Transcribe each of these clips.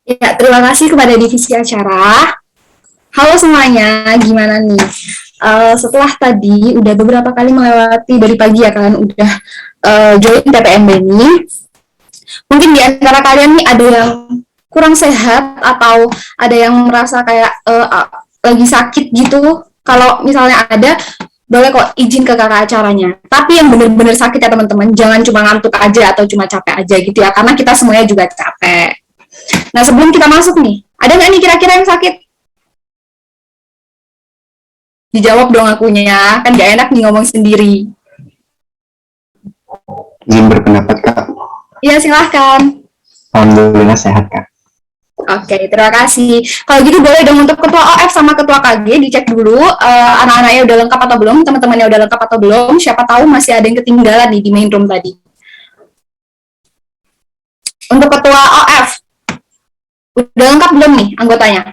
Ya, terima kasih kepada divisi acara. Halo semuanya, gimana nih? Setelah tadi udah beberapa kali melewati dari pagi ya kalian udah join TPMB ini. Mungkin di antara kalian nih ada yang kurang sehat atau ada yang merasa kayak lagi sakit gitu. Kalau misalnya ada, boleh kok izin ke kakak acaranya. Tapi yang benar-benar sakit ya teman-teman, jangan cuma ngantuk aja atau cuma capek aja gitu ya, karena kita semuanya juga capek. Nah sebelum kita masuk nih, ada nggak nih kira-kira yang sakit? Dijawab dong akunya, kan gak enak nih ngomong sendiri. Izin berpendapat Kak. Iya silahkan. Alhamdulillah sehat Kak. Oke, terima kasih. Kalau gitu boleh dong untuk ketua OF sama ketua KG dicek dulu anak-anaknya udah lengkap atau belum, teman-temannya udah lengkap atau belum. Siapa tahu masih ada yang ketinggalan nih di main room tadi. Untuk ketua OF, udah lengkap belum nih anggotanya?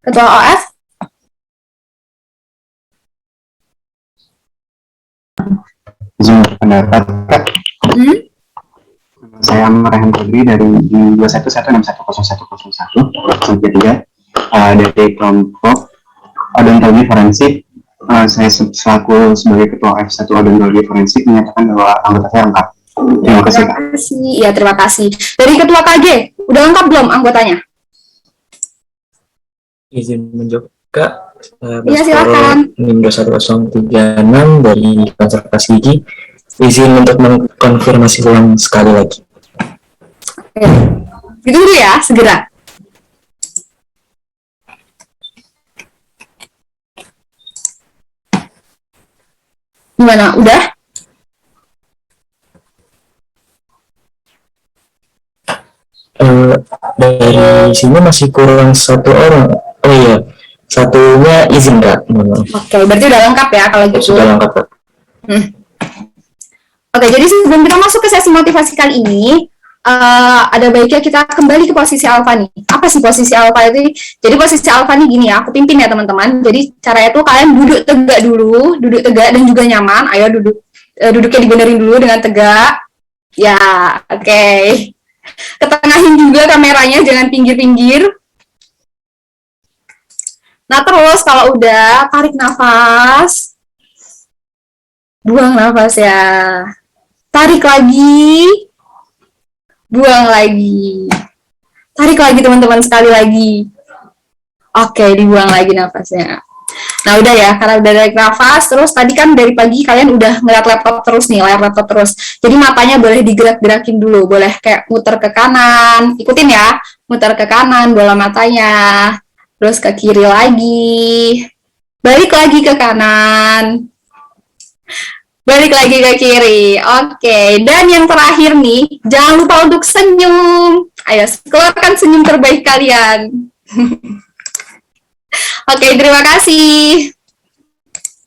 Ketua OF? Izin berpendapat Kak. Saya Rehan Febri dari 211610101 dari kelompok odontologi forensik. Saya selaku sebagai ketua F1 odontologi forensik menyatakan bahwa anggota saya lengkap. Terima kasih Kak. Iya, terima kasih. Dari ketua KG, udah lengkap belum anggotanya? Izin menjawab Kak. Iya, silakan. NIM 21036 dari konservasi gigi. Izin untuk mengkonfirmasi ulang sekali lagi. Oke. Gitu dulu ya, segera. Gimana, udah? Dari sini masih kurang satu orang. Oh iya, satunya izin Kak. Oke, berarti udah lengkap ya kalau gitu. Sudah lengkap Kak. Oke, jadi sebelum kita masuk ke sesi motivasi kali ini, ada baiknya kita kembali ke posisi alfa nih. Apa sih posisi alfa itu? Jadi posisi alfa nih gini ya, aku pimpin ya teman-teman. Jadi caranya tuh kalian duduk tegak dulu, duduk tegak dan juga nyaman. Ayo duduknya dibenerin dulu dengan tegak. Ya, oke. Ketengahin juga kameranya, jangan pinggir-pinggir. Nah terus kalau udah tarik nafas, buang nafas ya. Tarik lagi, buang lagi. Tarik lagi teman-teman sekali lagi. Oke, dibuang lagi nafasnya. Nah udah ya, karena udah tarik nafas, terus tadi kan dari pagi kalian udah ngeliat laptop terus nih, layar laptop terus. Jadi matanya boleh digerak-gerakin dulu, boleh kayak muter ke kanan, ikutin ya, muter ke kanan bola matanya, terus ke kiri lagi, balik lagi ke kanan, balik lagi ke kiri. Oke, dan yang terakhir nih, jangan lupa untuk senyum. Ayo, keluarkan senyum terbaik kalian. Oke, terima kasih.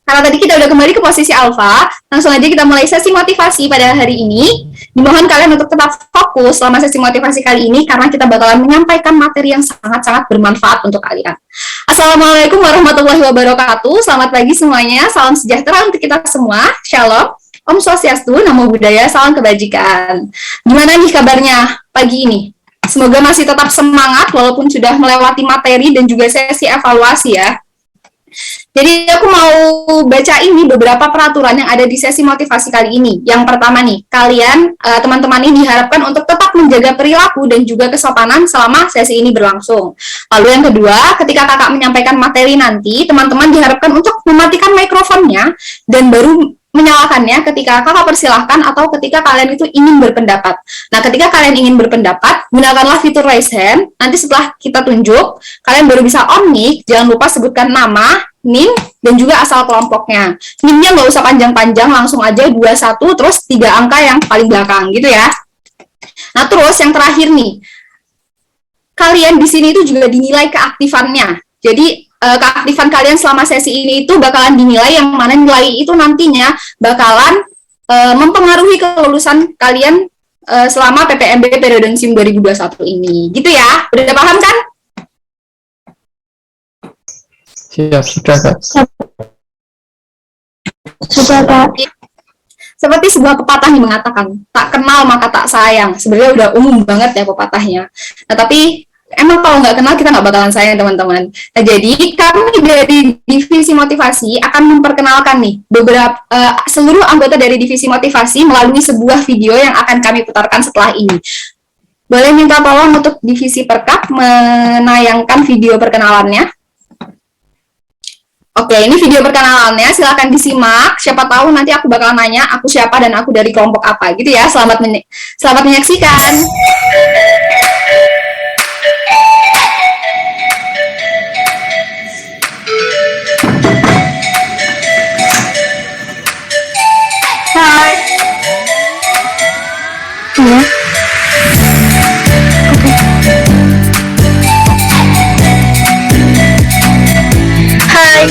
Karena tadi kita udah kembali ke posisi alfa, langsung aja kita mulai sesi motivasi pada hari ini. Dimohon kalian untuk tetap fokus selama sesi motivasi kali ini, karena kita bakalan menyampaikan materi yang sangat-sangat bermanfaat untuk kalian. Assalamualaikum warahmatullahi wabarakatuh. Selamat pagi semuanya. Salam sejahtera untuk kita semua. Shalom. Om Swastiastu, Namo Buddhaya, salam kebajikan. Gimana nih kabarnya pagi ini? Semoga masih tetap semangat walaupun sudah melewati materi dan juga sesi evaluasi ya. Jadi aku mau baca ini beberapa peraturan yang ada di sesi motivasi kali ini. Yang pertama nih, kalian teman-teman ini diharapkan untuk tetap menjaga perilaku dan juga kesopanan selama sesi ini berlangsung. Lalu yang kedua, ketika kakak menyampaikan materi nanti, teman-teman diharapkan untuk mematikan mikrofonnya dan baru menyalakannya ketika kakak persilahkan atau ketika kalian itu ingin berpendapat. Nah, ketika kalian ingin berpendapat, gunakanlah fitur raise hand. Nanti setelah kita tunjuk, kalian baru bisa on mic. Jangan lupa sebutkan nama, NIM, dan juga asal kelompoknya. NIM-nya nggak usah panjang-panjang, langsung aja 21, terus 3 angka yang paling belakang, gitu ya. Nah, terus yang terakhir nih, kalian di sini itu juga dinilai keaktifannya. Jadi, keaktifan kalian selama sesi ini itu bakalan dinilai, yang mana nilai itu nantinya bakalan mempengaruhi kelulusan kalian selama PPMB periode SIM 2021 ini. Gitu ya, udah paham kan? Siap, sudah Kak. Sudah Kak. Seperti sebuah pepatah yang mengatakan, tak kenal maka tak sayang. Sebenarnya udah umum banget ya pepatahnya. Nah, tapi emang kalau nggak kenal kita nggak bakalan sayang, teman-teman. Nah, jadi kami dari divisi motivasi akan memperkenalkan nih beberapa seluruh anggota dari divisi motivasi melalui sebuah video yang akan kami putarkan setelah ini. Boleh minta tolong untuk divisi perkap menayangkan video perkenalannya. Oke, ini video perkenalannya, silakan disimak. Siapa tahu nanti aku bakal nanya aku siapa dan aku dari kelompok apa gitu ya. Selamat menyaksikan. Hai. Ya. Hai.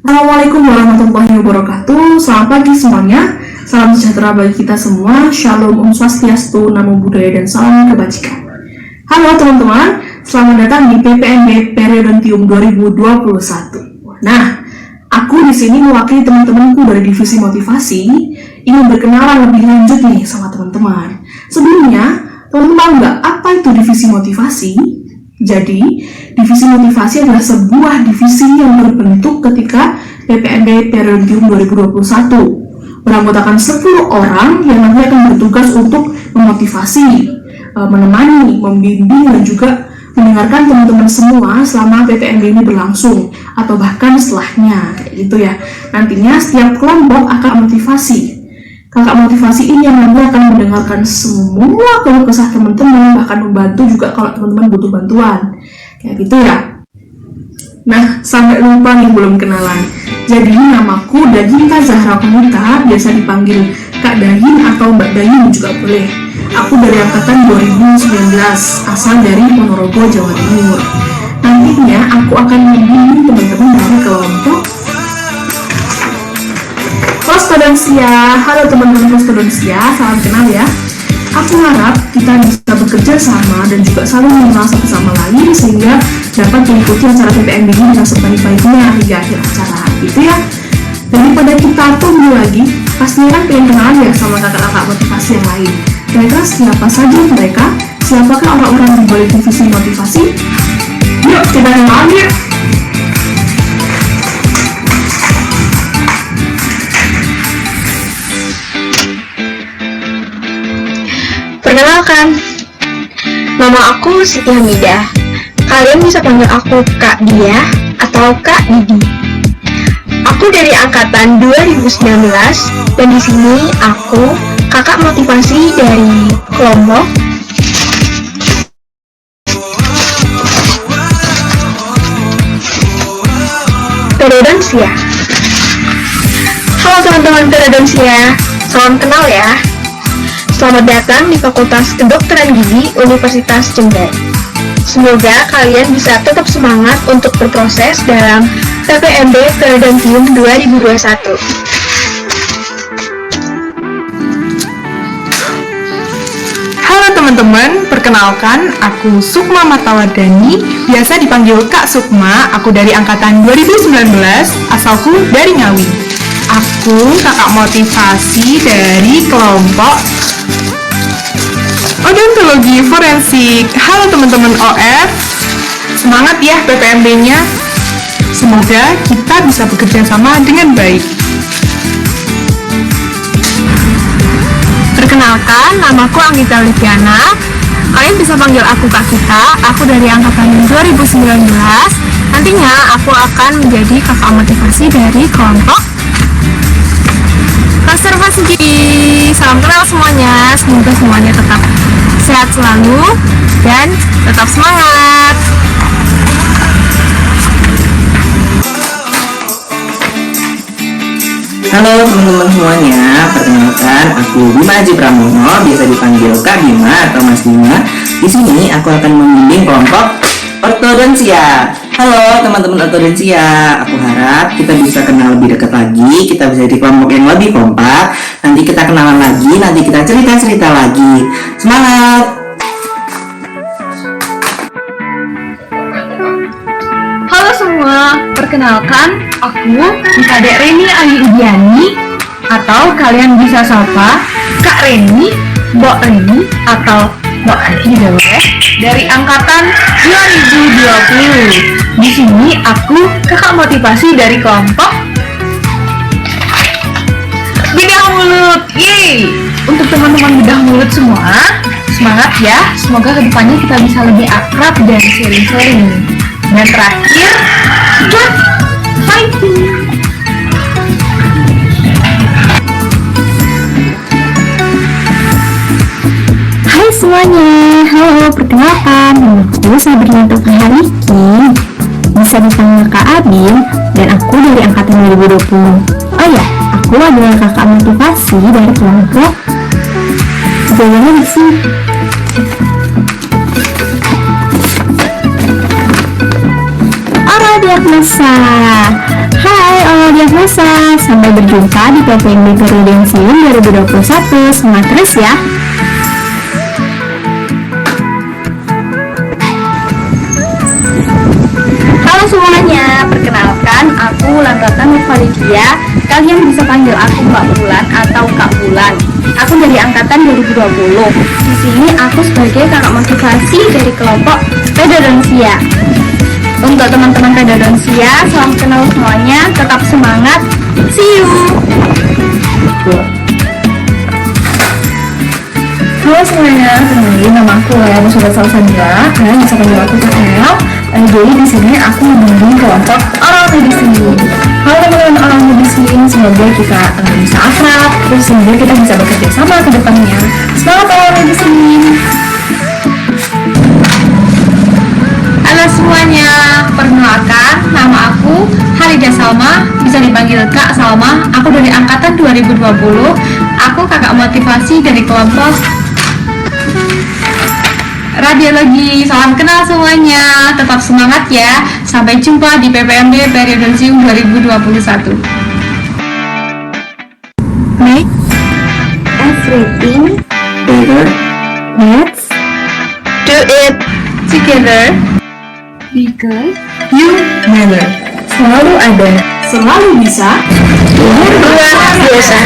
Assalamualaikum warahmatullahi wabarakatuh. Selamat pagi semuanya. Salam sejahtera bagi kita semua. Shalom, Om Swastiastu, Namo Buddhaya, dan salam kebajikan. Halo teman-teman, selamat datang di PPMB Periodontium 2021. Nah, aku di sini mewakili teman-temanku dari divisi motivasi ingin berkenalan lebih lanjut nih sama teman-teman. Sebelumnya, teman-teman tahu nggak apa itu divisi motivasi? Jadi, divisi motivasi adalah sebuah divisi yang berbentuk ketika PPMB Periodontium 2021 beranggotakan 10 orang yang nanti akan bertugas untuk memotivasi, menemani, membimbing, dan juga mendengarkan teman-teman semua selama PPMB ini berlangsung atau bahkan setelahnya, kayak gitu ya. Nantinya setiap kelompok akan motivasi. Kakak motivasi ini yang nanti akan mendengarkan semua keluh kesah teman-teman, bahkan membantu juga kalau teman-teman butuh bantuan, kayak gitu ya. Nah, sampai lupa nih belum kenalan. Jadi namaku Daginta Zahra Komita, biasa dipanggil Kak Dagin atau Mbak Dagin juga boleh. Aku dari angkatan 2019, asal dari Ponorogo, Jawa Timur. Nantinya aku akan membimbing teman-teman dari kelompok Pospodonsia. Halo teman-teman Pospodonsia, salam kenal ya. Aku harap kita bisa bekerja sama dan juga saling mengenal satu sama lain sehingga dapat mengikuti acara PPMB ini dengan sebaik-baiknya hingga akhir acara, gitu ya. Daripada kita tunggu lagi, pastinya kan pengen kenalan ya sama kakak-kakak motivasi yang lain. Kira-kira siapa saja mereka? Siapakah orang-orang di balik divisi motivasi? Yuk kita kenalan ya. Perkenalkan, nama aku Siti Hamidah. Kalian bisa panggil aku Kak Dia atau Kak Didi. Aku dari angkatan 2019 dan di sini aku kakak motivasi dari kelompok Periodontia. Halo teman-teman Periodontia, salam kenal ya. Selamat datang di Fakultas Kedokteran Gigi Universitas Jember. Semoga kalian bisa tetap semangat untuk berproses dalam PPMB Periodontium 2021. Halo teman-teman, perkenalkan aku Sukma Martawadani, biasa dipanggil Kak Sukma. Aku dari angkatan 2019, asalku dari Ngawi. Aku kakak motivasi dari kelompok Odontologi Forensik. Halo teman-teman OF, semangat ya PPMB-nya. Semoga kita bisa bekerja sama dengan baik. Perkenalkan, namaku Anggita Liviana. Kalian bisa panggil aku Kak Kita. Aku dari angkatan 2019. Nantinya aku akan menjadi kakak motivasi dari kelompok konservasi gigi. Salam kenal semuanya. Semoga semuanya tetap sehat selalu dan tetap semangat. Halo teman-teman semuanya, perkenalkan aku Bima Haji Pramono, biasa dipanggil Kak Bima atau Mas Bima. Di sini aku akan membimbing kelompok ortodonsia. Halo teman-teman ortodonsia, aku harap kita bisa kenal lebih dekat lagi, kita bisa di kelompok yang lebih kompak. Nanti kita kenalan lagi, nanti kita cerita-cerita lagi. Semangat! Halo semua, perkenalkan aku Kadek Reni Ayu Idiani atau kalian bisa sapa Kak Reni, Mbok Reni atau Mbok Ani juga boleh, dari angkatan 2020. Di sini aku kakak motivasi dari kelompok bedah mulut. Yeay! Untuk teman-teman bedah mulut semua, semangat ya. Semoga kedepannya kita bisa lebih akrab dan sharing-sharing. Dan terakhir, buat fighting. Hai semuanya, halo, perkenalkan, namaku Sabrina Tokahariki, bisa dipanggil Kak Abin, dan aku dari angkatan 2020. Oh ya, aku adalah kakak motivasi dari kelompok Jalan di sini. Oral Diagnosa. Hai Oral Diagnosa, sampai berjumpa di PPMB Peridensium 2021. Semangat terus ya. Halo semuanya, perkenalkan aku Langgatan Nurvalidia. Kalian bisa panggil aku Mbak Bulan atau Kak Bulan. Aku dari angkatan 2020. Di sini aku sebagai kakak motivasi dari kelompok Pedodonsia. Untuk teman-teman Pedodonsia, salam kenal semuanya, tetap semangat. See you. Halo semuanya, kenalin nama aku Lea Musudah Salsandra. Kalian bisa panggil aku Kak El. Jadi di sini aku membimbing kelompok oral medicine. Halo teman-teman oral medicine, semoga kita bisa akrab, terus sehingga kita bisa bekerja sama ke depannya. Semangat oral medicine! Halo semuanya, perkenalkan nama aku Halida Salma, bisa dipanggil Kak Salma. Aku dari angkatan 2020. Aku kakak motivasi dari kelompok radiologi. Salam kenal semuanya, tetap semangat ya. Sampai jumpa di PPMB Periodonsium 2021. Make everything Better. let's Do it together. Because you matter. Selalu ada, selalu bisa. Luar biasa.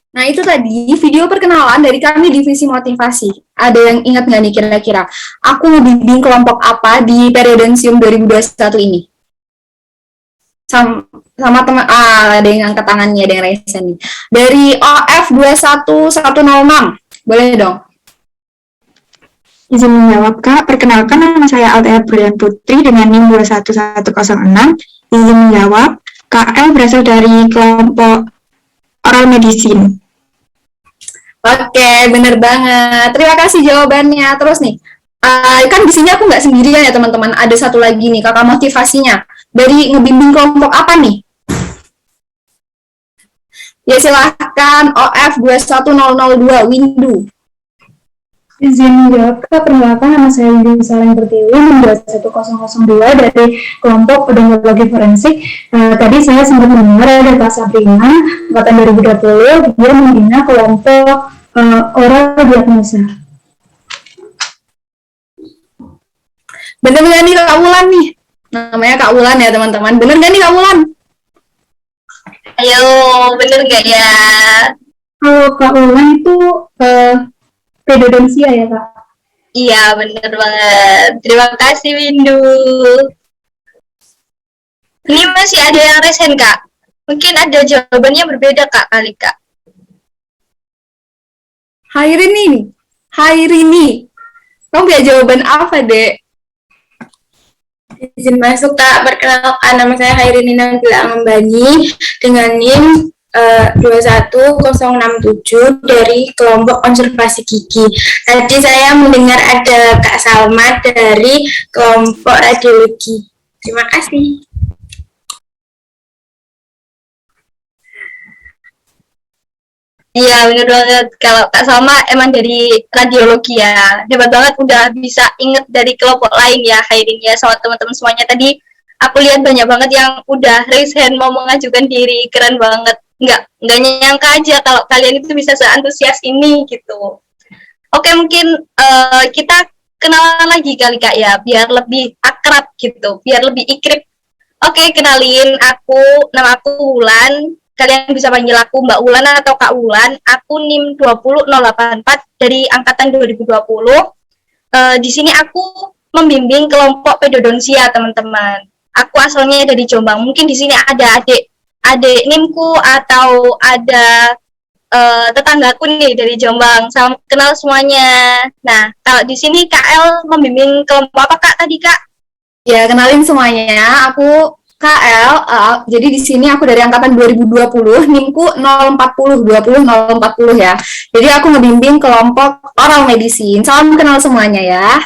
Nah itu tadi video perkenalan dari kami divisi motivasi. Ada yang ingat nggak nih kira-kira? Aku ngebimbing kelompok apa di Periodonsium 2021 ini? Sama teman, ada yang angkat tangannya, ada yang raise nih. Dari OF 21106, boleh dong? izin menjawab Kak. Perkenalkan nama saya Altea Brilian Putri dengan NIM 21106. Izin menjawab, KL berasal dari kelompok oral medicine. Oke, bener banget. Terima kasih jawabannya. Terus nih, kan di sini aku nggak sendirian ya teman-teman. Ada satu lagi nih kakak motivasinya. Dari ngebimbing kelompok apa nih? Ya silahkan OF 21002 Windu. Izin menjawab Kak, perkenalkan nama saya Windu Saleng Pertiwi, 21002 dari kelompok odontologi forensik. Tadi saya sempat mendengar ada Kak Sabrina, angkatan 2020, dia membina kelompok oral diagnosa. Bener nggak nih Kak Wulan nih? Namanya Kak Wulan ya teman-teman. Bener nggak nih Kak Wulan? Ayo, bener gak ya? Kalau Kak Wulan itu pedodonsia ya Kak? Iya, bener banget. Terima kasih, Windu. Ini masih ada yang resen, Kak. Mungkin ada jawabannya berbeda, Kak, kali, Kak. Hairini. Kamu punya jawaban apa, Dek? Izin masuk, Kak. Perkenalkan, nama saya Hairini Nabila Ambani dengan NIM 21067 dari kelompok konservasi gigi. Tadi saya mendengar ada Kak Salma dari kelompok radiologi. Terima kasih. Iya, bener banget. Kalau Kak Salma emang dari radiologi ya. Hebat banget udah bisa inget dari kelompok lain ya, Hairin ya, sama teman-teman semuanya. Tadi aku lihat banyak banget yang udah raise hand mau mengajukan diri. Keren banget. Nggak nyangka aja kalau kalian itu bisa seantusias ini gitu. Oke, mungkin kita kenalan lagi kali Kak ya, biar lebih akrab gitu, biar lebih ikrip. Oke, kenalin nama aku Wulan. Kalian bisa panggil aku Mbak Wulan atau Kak Wulan. Aku NIM 20084 dari angkatan 2020. Di sini aku membimbing kelompok pedodonsia, teman-teman. Aku asalnya dari Jombang. Mungkin di sini ada adik NIMku atau ada tetanggaku nih dari Jombang. Salam kenal semuanya. Nah, kalau di sini KL membimbing kelompok apa Kak tadi Kak? Ya, kenalin semuanya. Aku KL. Jadi di sini aku dari angkatan 2020, NIMku 040 ya. Jadi aku ngebimbing kelompok oral medicine. Salam kenal semuanya ya.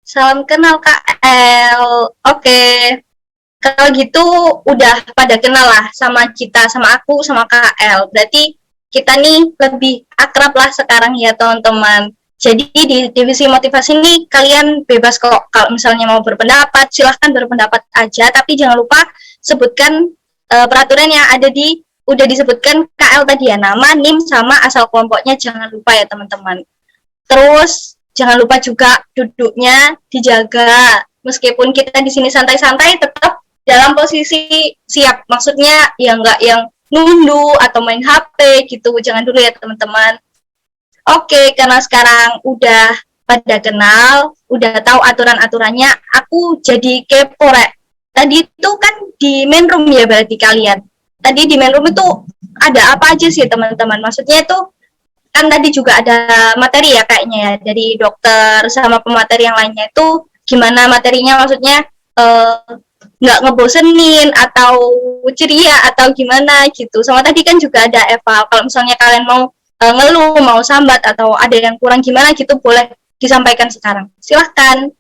Salam kenal Kak L. Oke. Kalau gitu udah pada kenal lah sama kita, sama aku, sama Kak L. Berarti kita nih lebih akrab lah sekarang ya teman-teman. Jadi di divisi motivasi ini kalian bebas kok kalau misalnya mau berpendapat, silahkan berpendapat aja. Tapi jangan lupa sebutkan peraturan yang udah disebutkan KL tadi ya, nama, NIM, sama asal kelompoknya jangan lupa ya teman-teman. Terus jangan lupa juga duduknya dijaga. Meskipun kita di sini santai-santai, tetap dalam posisi siap. Maksudnya ya nggak yang nunduk atau main HP gitu. Jangan dulu ya teman-teman. Oke, karena sekarang udah pada kenal, udah tahu aturan-aturannya, aku jadi kepo, Rek. Tadi itu kan di main room ya berarti kalian. Tadi di main room itu ada apa aja sih teman-teman? Maksudnya itu kan tadi juga ada materi ya kayaknya ya dari dokter sama pemateri yang lainnya itu gimana materinya, maksudnya nggak ngebosenin atau ceria atau gimana gitu. Sama tadi kan juga ada eval, kalau misalnya kalian mau ngeluh, mau sambat atau ada yang kurang gimana gitu boleh disampaikan sekarang. Silahkan.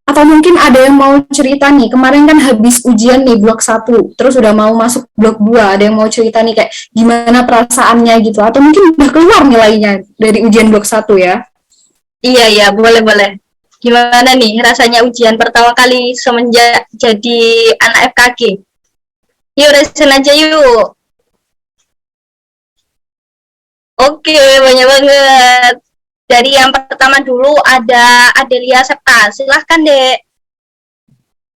Atau mungkin ada yang mau cerita nih, kemarin kan habis ujian nih blok 1, terus udah mau masuk blok 2, ada yang mau cerita nih kayak gimana perasaannya gitu, atau mungkin udah keluar nilainya dari ujian blok 1 ya. Iya, boleh. Gimana nih rasanya ujian pertama kali semenjak jadi anak FKG? Yuk, resen aja yuk. Oke, banyak banget. Dari yang pertama dulu ada Adelia Septa. Silahkan, Dek.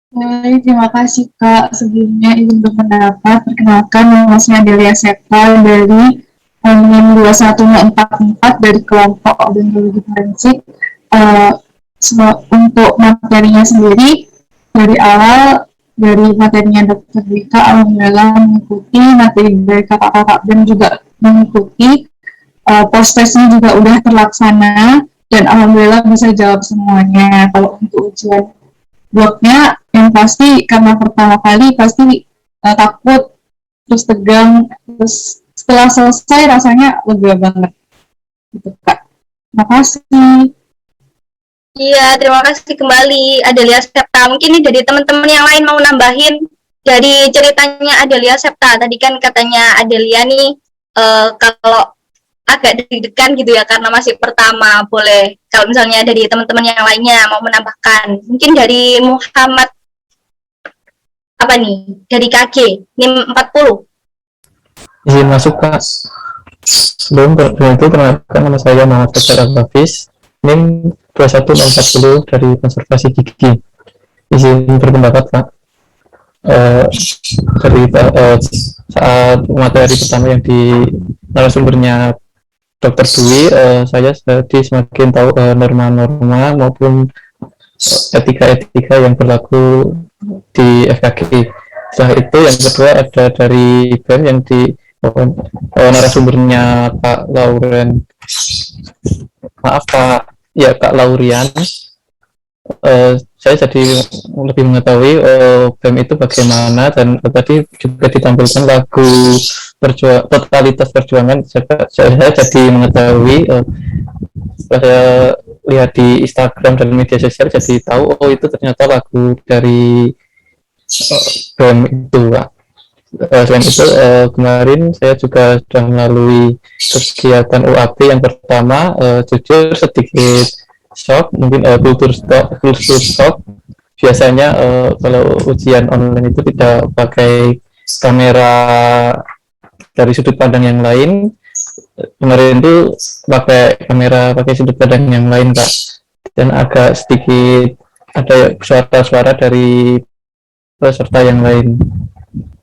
Hai, terima kasih Kak. Sebelumnya izin berpendapat. Perkenalkan, nama saya Adelia Septa dari NIM 21044 dari kelompok odontologi forensik. Untuk materinya sendiri, dari awal dari materinya Dr. Dika, alhamdulillah mengikuti materi dari kakak-kakak dan juga mengikuti post-testnya juga udah terlaksana dan alhamdulillah bisa jawab semuanya. Kalau untuk ujian bloknya yang pasti karena pertama kali pasti takut, terus tegang, terus setelah selesai rasanya lega banget gitu Kak. Terima kasih. Iya, terima kasih kembali Adelia Septa. Mungkin nih dari teman-teman yang lain mau nambahin dari ceritanya Adelia Septa. Tadi kan katanya Adelia nih kalau agak deg-degan gitu ya karena masih pertama. Boleh kalau misalnya dari teman-teman yang lainnya mau menambahkan. Mungkin dari Muhammad apa nih? Dari KG NIM 40. Izin masuk Kak. Sebelum itu perkenalkan nama saya Muhammad Fajar Al-Hafiz, NIM 21040 dari konservasi gigi. Izin berpendapat Kak. Dari saat materi pertama yang di narasumbernya Dokter Dwi, saya jadi semakin tahu norma-norma maupun etika-etika yang berlaku di FKG. Setelah itu yang kedua ada dari BEM yang di narasumbernya Kak Lauren, maaf Kak Laurian. Saya jadi lebih mengetahui BEM itu bagaimana, dan tadi juga ditampilkan lagu totalitas perjuangan. Saya jadi mengetahui, saya lihat di Instagram dan media sosial, jadi tahu itu ternyata lagu dari BEM itu, Pak. Selain itu kemarin saya juga sudah melalui kegiatan UAP yang pertama. Jujur sedikit shock, mungkin kultur shock. Biasanya kalau ujian online itu tidak pakai kamera dari sudut pandang yang lain. Kemarin itu pakai sudut pandang yang lain, Kak, dan agak sedikit ada suara-suara dari peserta yang lain.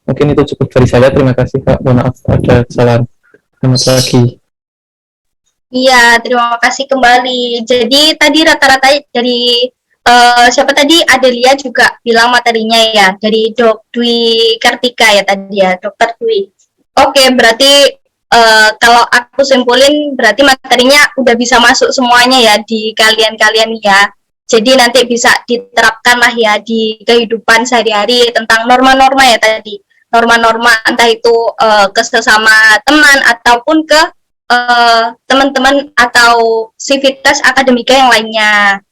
Mungkin itu cukup dari saya. Terima kasih, Kak. Mohon maaf ada kesalahan. Selamat pagi. Iya, terima kasih kembali. Jadi tadi rata-rata dari siapa tadi? Adelia juga bilang materinya ya, dari Dok Dwi Kartika ya tadi ya, Dokter Dwi. Oke, berarti kalau aku simpulin berarti materinya udah bisa masuk semuanya ya di kalian-kalian ya. Jadi nanti bisa diterapkan lah ya di kehidupan sehari-hari tentang norma-norma ya tadi. Norma-norma entah itu ke sesama teman ataupun ke teman-teman atau sivitas akademika yang lainnya.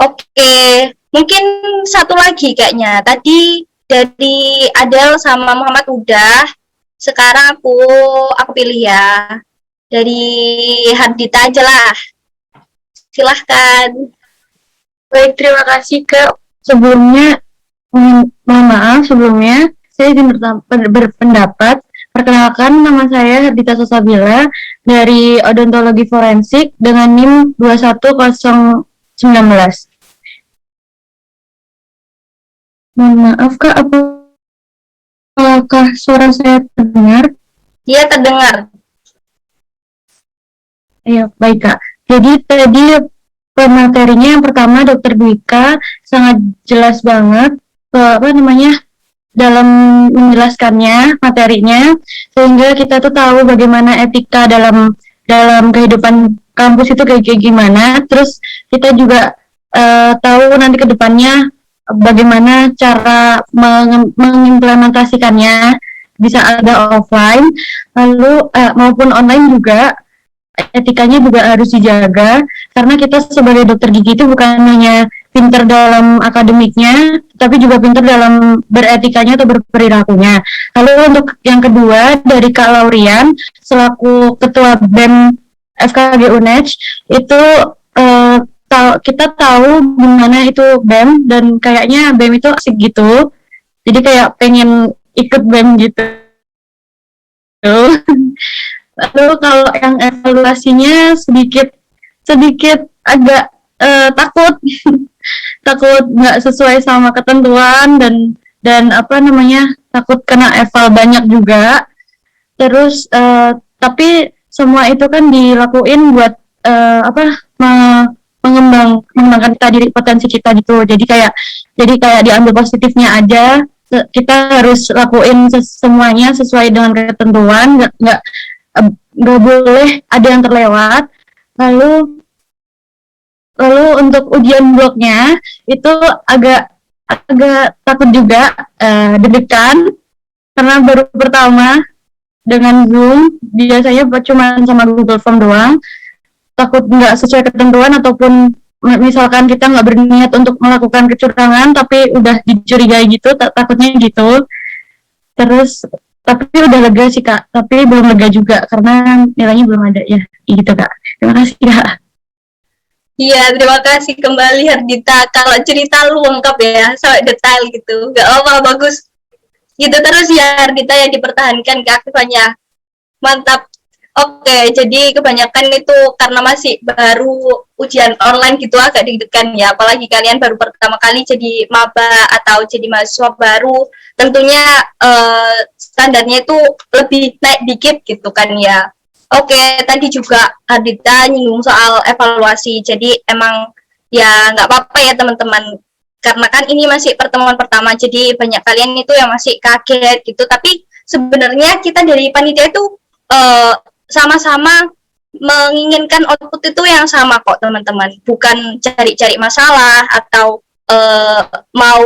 Oke, mungkin satu lagi kayaknya. Tadi dari Adel sama Muhammad udah. Sekarang aku pilih ya. Dari Hardita aja lah. Silahkan. Baik, terima kasih Kak. Sebelumnya, mohon maaf sebelumnya, saya izin berpendapat. Perkenalkan, nama saya Hardita Sosabila dari Odontologi Forensik dengan NIM 21019. Mohon maaf Kak, apakah suara saya terdengar? Iya, terdengar. Ya, baik Kak. Jadi tadi pematerinya yang pertama Dokter Dwika sangat jelas banget dalam menjelaskannya materinya, sehingga kita tuh tahu bagaimana etika dalam kehidupan kampus itu kayak gimana. Terus kita juga tahu nanti ke depannya bagaimana cara mengimplementasikannya, bisa ada offline lalu maupun online juga. Etikanya juga harus dijaga, karena kita sebagai dokter gigi itu bukan hanya pinter dalam akademiknya, tapi juga pinter dalam beretikanya atau berperilakunya. Lalu untuk yang kedua dari Kak Laurian selaku Ketua BEM FKG UNED itu kita tahu gimana itu BEM, dan kayaknya BEM itu asik gitu, jadi kayak pengen ikut BEM gitu. Lalu kalau yang evaluasinya sedikit agak takut takut nggak sesuai sama ketentuan, dan takut kena eval banyak juga. Terus tapi semua itu kan dilakuin buat mengembangkan kita diri, potensi kita gitu. Jadi kayak diambil positifnya aja. Kita harus lakuin semuanya sesuai dengan ketentuan, nggak boleh ada yang terlewat. Lalu untuk ujian bloknya itu agak takut juga, deg-degan karena baru pertama dengan Zoom, biasanya cuma sama Google Form doang. Takut nggak sesuai ketentuan, ataupun misalkan kita nggak berniat untuk melakukan kecurangan tapi udah dicurigai gitu, takutnya gitu. Terus tapi udah lega sih Kak, tapi belum lega juga karena nilainya belum ada ya, gitu Kak. Terima kasih Kak. Iya, terima kasih kembali Hardita. Kalau cerita lu lengkap ya, sampai detail gitu. Gak apa, bagus. Gitu terus ya Hardita, yang dipertahankan keaktifannya. Mantap. Oke, jadi kebanyakan itu karena masih baru ujian online gitu, agak deg-degan ya. Apalagi kalian baru pertama kali jadi maba atau jadi mahasiswa baru. Tentunya standarnya itu lebih naik dikit gitu kan ya. Oke, tadi juga Ardita nyinggung soal evaluasi. Jadi emang ya nggak apa-apa ya teman-teman. Karena kan ini masih pertemuan pertama, jadi banyak kalian itu yang masih kaget gitu. Tapi sebenarnya kita dari panitia itu eh, sama-sama menginginkan output itu yang sama kok teman-teman. Bukan cari-cari masalah atau mau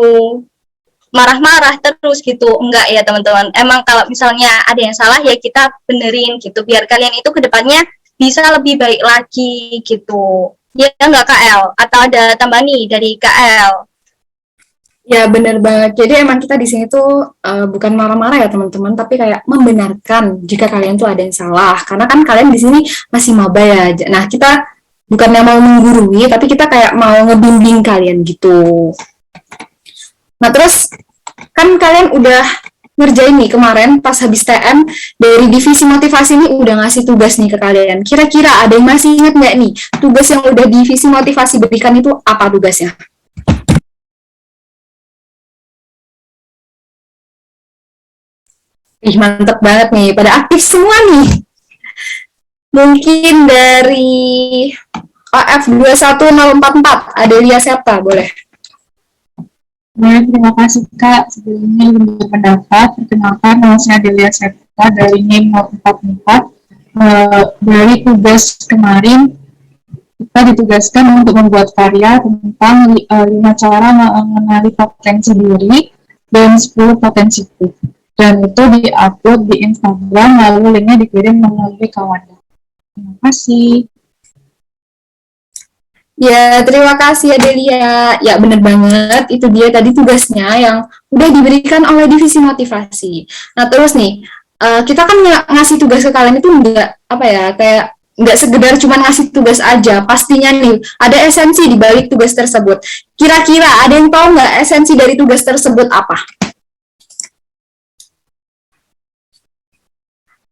marah-marah terus gitu, enggak ya teman-teman. Emang kalau misalnya ada yang salah ya kita benerin gitu, biar kalian itu kedepannya bisa lebih baik lagi gitu. Ya enggak KL? Atau ada tambahan nih dari KL? Ya benar banget. Jadi emang kita di sini tuh bukan marah-marah ya teman-teman, tapi kayak membenarkan jika kalian tuh ada yang salah. Karena kan kalian di sini masih maba ya. Nah kita bukannya mau menggurui, tapi kita kayak mau ngebimbing kalian gitu. Nah terus kan kalian udah ngerjain nih kemarin pas habis TM dari divisi motivasi ini udah ngasih tugas nih ke kalian. Kira-kira ada yang masih ingat nggak nih tugas yang udah divisi motivasi berikan itu apa tugasnya? Ih mantep banget nih, pada aktif semua nih. Mungkin dari OF 21044, Adelia Septa, boleh. Terima kasih Kak. Sebelumnya ingin berpendapat. Perkenalkan, nama saya Delia Septa dari NIM 044. Dari tugas kemarin, kita ditugaskan untuk membuat karya tentang 5 cara mengenali potensi diri dan 10 potensi itu. Dan itu di-upload di Instagram, lalu linknya dikirim melalui kawan. Terima kasih. Ya, terima kasih Adelia. Ya, benar banget. Itu dia tadi tugasnya yang udah diberikan oleh divisi motivasi. Nah, terus nih, kita kan ngasih tugas ke kalian itu enggak, apa ya, kayak nggak sekedar cuma ngasih tugas aja. Pastinya nih, ada esensi di balik tugas tersebut. Kira-kira ada yang tahu nggak esensi dari tugas tersebut apa?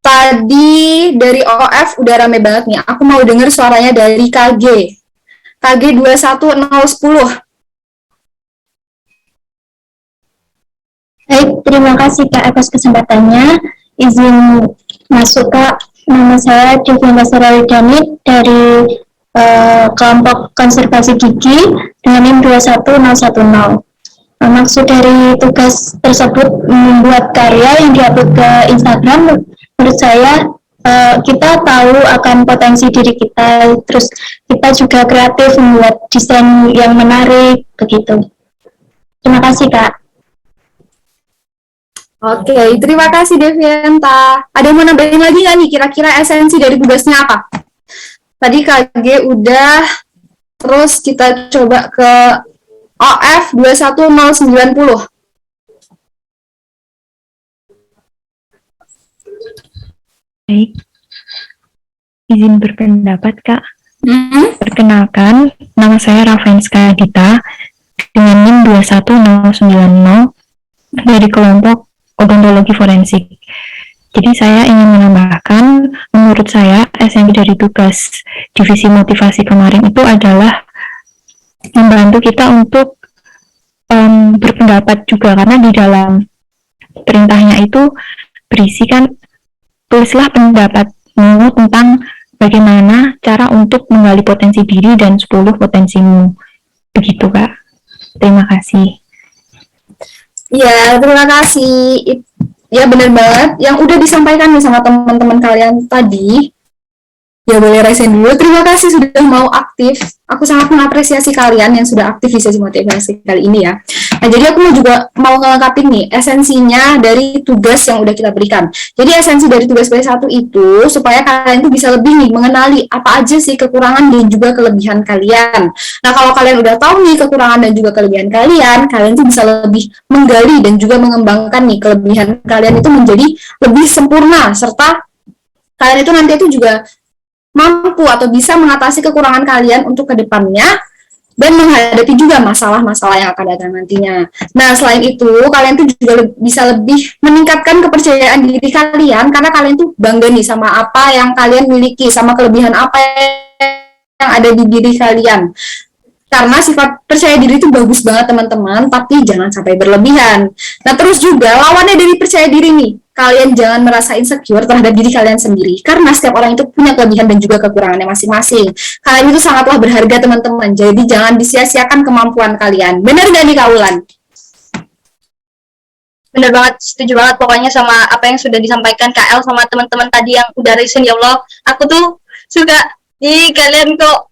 Tadi dari OF udah rame banget nih. Aku mau denger suaranya dari KG. KG 21010. Baik, terima kasih Kak atas kesempatannya. Izin masuk Kak, nama saya Devina Saralidani dari kelompok konservasi gigi dengan NIM 21010. Maksud dari tugas tersebut membuat karya yang diupload ke Instagram, menurut saya kita tahu akan potensi diri kita, terus kita juga kreatif membuat desain yang menarik, begitu. Terima kasih, Kak. Oke, terima kasih Devianta. Ada yang mau nambahin lagi nggak nih, kira-kira esensi dari tugasnya apa? Tadi KG udah, terus kita coba ke OF 21090. Baik, izin berpendapat Kak. Perkenalkan, nama saya Ravenska Dita dengan NIM 21090 dari kelompok odontologi forensik. Jadi saya ingin menambahkan, menurut saya esensi dari tugas divisi motivasi kemarin itu adalah membantu kita untuk berpendapat juga, karena di dalam perintahnya itu berisikan tulislah pendapatmu tentang bagaimana cara untuk menggali potensi diri dan 10 potensimu. Begitu, Kak. Terima kasih. Ya, terima kasih. Ya, benar banget. Yang udah disampaikan nih sama teman-teman kalian tadi. Ya, boleh rasain dulu. Terima kasih sudah mau aktif. Aku sangat mengapresiasi kalian yang sudah aktif di sesi motivasi kali ini ya. Nah, jadi aku juga mau ngelengkapin nih esensinya dari tugas yang udah kita berikan. Jadi esensi dari tugas B1 itu supaya kalian tuh bisa lebih nih mengenali apa aja sih kekurangan dan juga kelebihan kalian. Nah, kalau kalian udah tahu nih kekurangan dan juga kelebihan kalian tuh bisa lebih menggali dan juga mengembangkan nih kelebihan kalian itu menjadi lebih sempurna, serta kalian itu nanti itu juga mampu atau bisa mengatasi kekurangan kalian untuk kedepannya dan menghadapi juga masalah-masalah yang akan datang nantinya. Nah, selain itu, kalian tuh juga bisa lebih meningkatkan kepercayaan diri kalian karena kalian tuh bangga nih sama apa yang kalian miliki, sama kelebihan apa yang ada di diri kalian. Karena sifat percaya diri itu bagus banget teman-teman, tapi jangan sampai berlebihan. Nah, terus juga lawannya dari percaya diri nih. kalian jangan merasa insecure terhadap diri kalian sendiri, karena setiap orang itu punya kelebihan dan juga kekurangannya masing-masing. Kalian itu sangatlah berharga teman-teman, jadi jangan disia-siakan kemampuan kalian. Benar gak nih Kak Wulan? Bener banget, setuju banget pokoknya sama apa yang sudah disampaikan Kak El sama teman-teman tadi yang udah reason. Ya Allah, aku tuh suka, ih kalian kok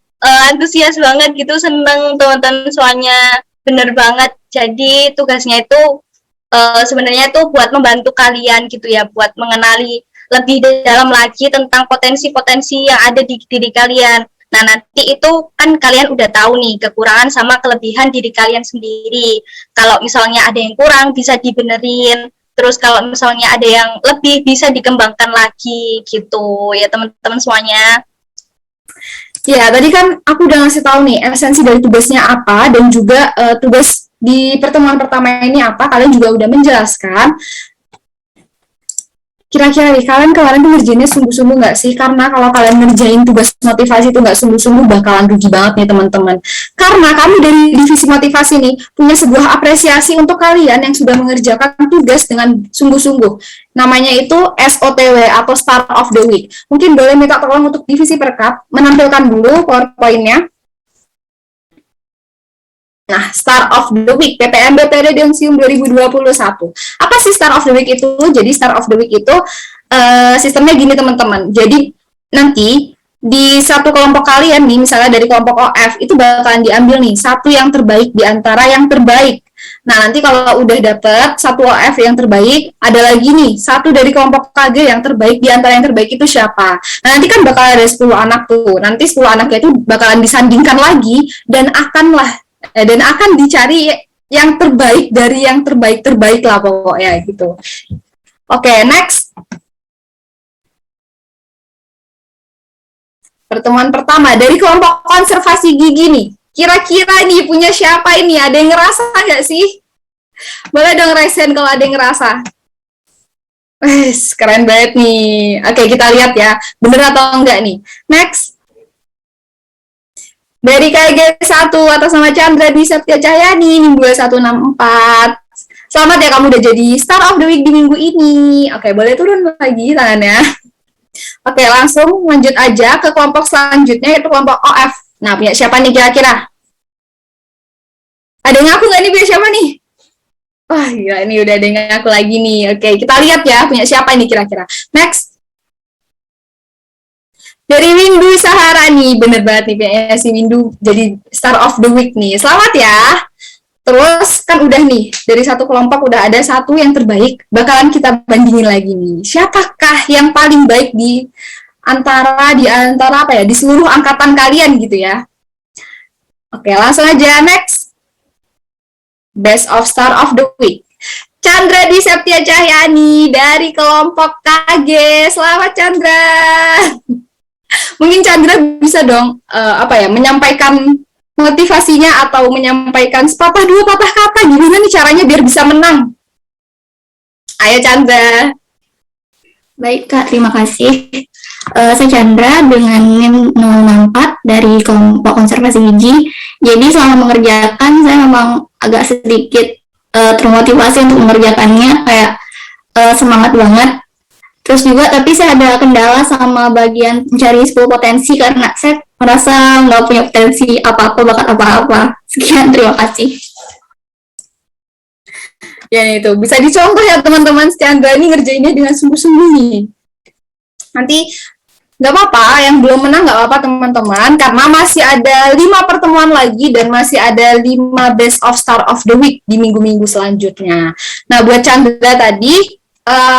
antusias banget gitu, seneng teman-teman semuanya. Bener banget, jadi tugasnya itu sebenarnya tuh buat membantu kalian gitu ya, buat mengenali lebih dalam lagi tentang potensi-potensi yang ada di diri kalian. Nah, nanti itu kan kalian udah tahu nih kekurangan sama kelebihan diri kalian sendiri. Kalau misalnya ada yang kurang bisa dibenerin. Terus kalau misalnya ada yang lebih bisa dikembangkan lagi gitu ya teman-teman semuanya. Ya, tadi kan aku udah ngasih tahu nih esensi dari tugasnya apa dan juga tugas di pertemuan pertama ini apa, kalian juga udah menjelaskan. Kira-kira nih, kalian kemarin tuh ngerjainnya sungguh-sungguh nggak sih? Karena kalau kalian ngerjain tugas motivasi itu nggak sungguh-sungguh, bakalan rugi banget nih teman-teman. Karena kami dari divisi motivasi nih, punya sebuah apresiasi untuk kalian yang sudah mengerjakan tugas dengan sungguh-sungguh. Namanya itu SOTW atau Star of the Week. Mungkin boleh minta tolong untuk divisi perkap, menampilkan dulu PowerPoint-nya. Nah, Star of the Week, PPM BPD Densium 2021. Apa sih Star of the Week itu? Jadi Star of the Week itu sistemnya gini teman-teman. Jadi nanti di satu kelompok kalian nih, misalnya dari kelompok OF, itu bakalan diambil nih satu yang terbaik di antara yang terbaik. Nah, nanti kalau udah dapet satu OF yang terbaik, ada lagi nih satu dari kelompok KG yang terbaik di antara yang terbaik itu siapa. Nah, nanti kan bakal ada 10 anak tuh. Nanti 10 anaknya itu bakalan disandingkan lagi dan akan dicari yang terbaik dari yang terbaik lah pokoknya gitu. Oke, next. Pertemuan pertama dari kelompok konservasi gigi nih. Kira-kira nih punya siapa ini? Ada yang ngerasa nggak sih? Boleh dong raise kalau ada yang ngerasa. Keren banget nih. Oke, kita lihat ya. Bener atau enggak nih. Next. Dari KG 1 atas nama Chandra di Septia Cahyani, minggu 2164. Selamat ya, kamu udah jadi Star of the Week di minggu ini. Oke, boleh turun lagi tangannya. Oke, langsung lanjut aja ke kelompok selanjutnya, yaitu kelompok OF. Nah, punya siapa nih kira-kira? Ada yang ngaku nggak nih punya siapa nih? Wah, gila, ini udah ada yang ngaku lagi nih. Oke, kita lihat ya, punya siapa ini kira-kira. Next. Dari Windu Saharani, bener banget nih punya si Windu jadi Star of the Week nih. Selamat ya. Terus kan udah nih, dari satu kelompok udah ada satu yang terbaik, bakalan kita bandingin lagi nih. Siapakah yang paling baik di antara apa ya, di seluruh angkatan kalian gitu ya. Oke, langsung aja next. Best of Star of the Week. Chandra di Septia Cahyani dari kelompok KG. Selamat Chandra. Mungkin Chandra bisa dong menyampaikan motivasinya atau menyampaikan sepatah dua patah kata gimana nih caranya biar bisa menang. Ayo Chandra. Baik Kak, terima kasih. Saya Chandra dengan NIM 064 dari kelompok konservasi gigi. Jadi selama mengerjakan saya memang agak sedikit termotivasi untuk mengerjakannya, kayak semangat banget. Terus juga tapi saya ada kendala sama bagian mencari 10 potensi karena saya merasa nggak punya potensi apa-apa, bakat apa-apa. Sekian, terima kasih. Ya itu, bisa dicontoh ya teman-teman, Chandra ini ngerjainnya dengan sungguh-sungguh nih. Nanti nggak apa-apa, yang belum menang nggak apa-apa teman-teman, karena masih ada 5 pertemuan lagi dan masih ada 5 Best of Star of the Week di minggu-minggu selanjutnya. Nah, buat Chandra tadi,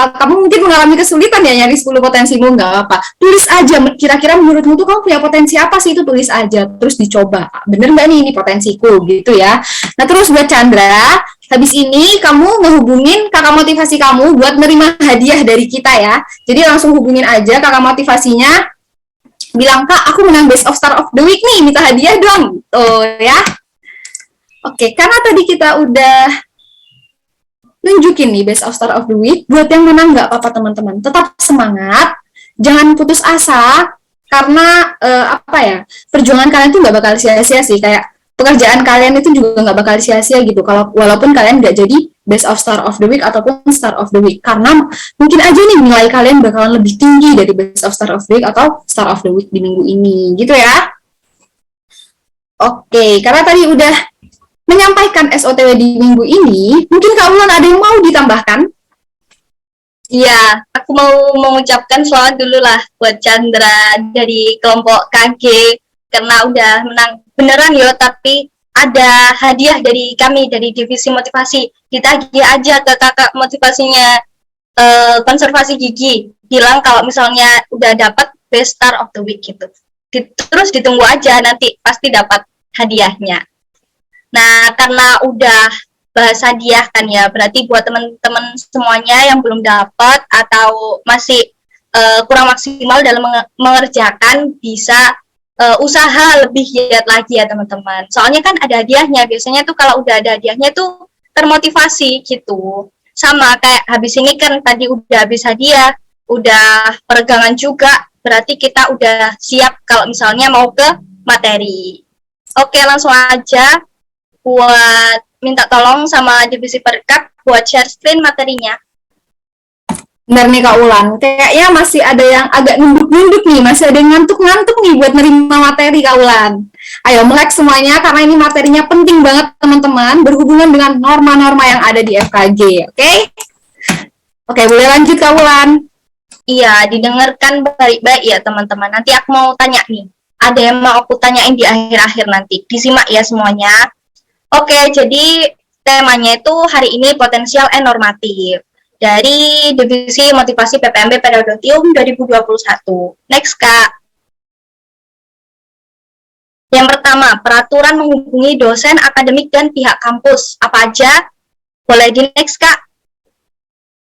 kamu mungkin mengalami kesulitan ya nyari 10 potensimu, nggak apa-apa. Tulis aja, kira-kira menurutmu tuh kamu punya potensi apa sih, itu tulis aja, terus dicoba. Bener nggak nih ini potensiku, gitu ya. Nah, terus buat Chandra, habis ini kamu ngehubungin kakak motivasi kamu buat nerima hadiah dari kita ya. Jadi langsung hubungin aja kakak motivasinya, bilang, Kak, aku menang Best of Star of the Week nih, minta hadiah dong. Tuh ya. Oke, karena tadi kita udah nunjukin nih Best of Star of the Week, buat yang menang nggak apa-apa teman-teman, tetap semangat, jangan putus asa, karena perjuangan kalian tuh nggak bakal sia-sia sih, kayak pekerjaan kalian itu juga nggak bakal sia-sia gitu kalau walaupun kalian nggak jadi best of star of the week ataupun star of the week, karena mungkin aja nih nilai kalian bakalan lebih tinggi dari best of star of the week atau star of the week di minggu ini gitu ya. Oke, karena tadi udah menyampaikan SOTW di minggu ini, mungkin Kak Ulan ada yang mau ditambahkan? Iya, aku mau mengucapkan selamat dulu lah buat Chandra dari kelompok KG karena udah menang beneran yo, tapi ada hadiah dari kami dari divisi motivasi. Ditagih aja ke kakak motivasinya konservasi gigi, bilang kalau misalnya udah dapat best star of the week gitu. Terus ditunggu aja, nanti pasti dapat hadiahnya. Nah, karena udah bahas hadiah kan ya, berarti buat teman-teman semuanya yang belum dapat atau masih kurang maksimal dalam mengerjakan, bisa usaha lebih giat lagi ya teman-teman. Soalnya kan ada hadiahnya, biasanya tuh kalau udah ada hadiahnya tuh termotivasi gitu. Sama kayak habis ini kan tadi udah habis hadiah, udah peregangan juga, berarti kita udah siap kalau misalnya mau ke materi. Oke, langsung aja buat minta tolong sama divisi perkap buat share screen materinya. Benar nih Kak Ulan, kayaknya masih ada yang agak nunduk-nunduk nih, masih ada yang ngantuk-ngantuk nih buat nerima materi Kak Ulan. Ayo melek semuanya karena ini materinya penting banget teman-teman, berhubungan dengan norma-norma yang ada di FKG, oke? Oke, boleh lanjut Kak Ulan. Iya, didengarkan baik-baik ya teman-teman. Nanti aku mau tanya nih, ada yang mau aku tanyain di akhir-akhir nanti. Disimak ya semuanya. Oke, jadi temanya itu hari ini potensial and normatif dari Divisi Motivasi PPMB Periodium 2021. Next, Kak. Yang pertama, peraturan menghubungi dosen, akademik, dan pihak kampus. Apa aja? Boleh di next, Kak.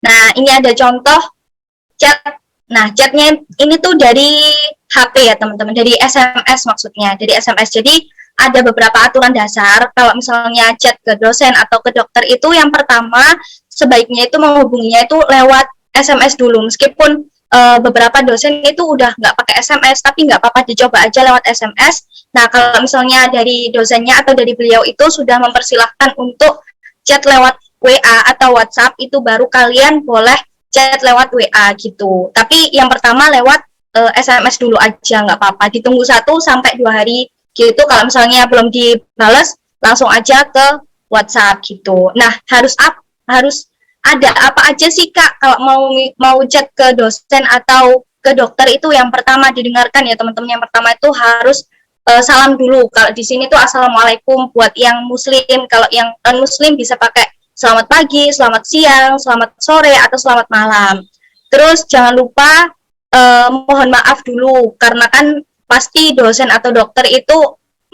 Nah, ini ada contoh chat. Nah, chatnya ini tuh dari HP ya, teman-teman. Dari SMS maksudnya, dari SMS. Jadi, ada beberapa aturan dasar kalau misalnya chat ke dosen atau ke dokter itu yang pertama sebaiknya itu menghubunginya itu lewat SMS dulu, meskipun beberapa dosen itu udah nggak pakai SMS, tapi nggak apa-apa dicoba aja lewat SMS. Nah, kalau misalnya dari dosennya atau dari beliau itu sudah mempersilahkan untuk chat lewat WA atau WhatsApp, itu baru kalian boleh chat lewat WA gitu. Tapi yang pertama lewat SMS dulu aja, nggak apa-apa, ditunggu 1 sampai 2 hari gitu. Kalau misalnya belum dibales, langsung aja ke WhatsApp gitu. Nah, harus ada apa aja sih Kak kalau mau chat ke dosen atau ke dokter itu? Yang pertama didengarkan ya teman-teman. Yang pertama itu harus salam dulu. Kalau di sini tuh assalamualaikum buat yang muslim. Kalau yang non muslim bisa pakai selamat pagi, selamat siang, selamat sore, atau selamat malam. Terus jangan lupa mohon maaf dulu, karena kan pasti dosen atau dokter itu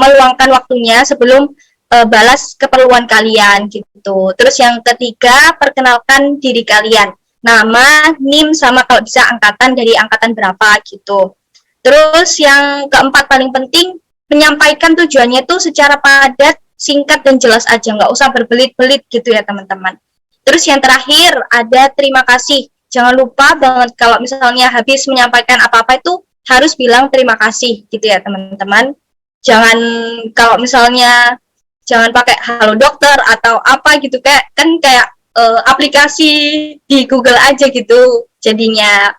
meluangkan waktunya sebelum balas keperluan kalian gitu. Terus yang ketiga, perkenalkan diri kalian. Nama, NIM, sama kalau bisa angkatan, dari angkatan berapa gitu. Terus yang keempat paling penting, menyampaikan tujuannya itu secara padat, singkat, dan jelas aja. Nggak usah berbelit-belit gitu ya teman-teman. Terus yang terakhir, ada terima kasih. Jangan lupa banget kalau misalnya habis menyampaikan apa-apa itu harus bilang terima kasih gitu ya teman-teman. Jangan kalau misalnya jangan pakai halo dokter atau apa gitu, kayak aplikasi di Google aja gitu jadinya.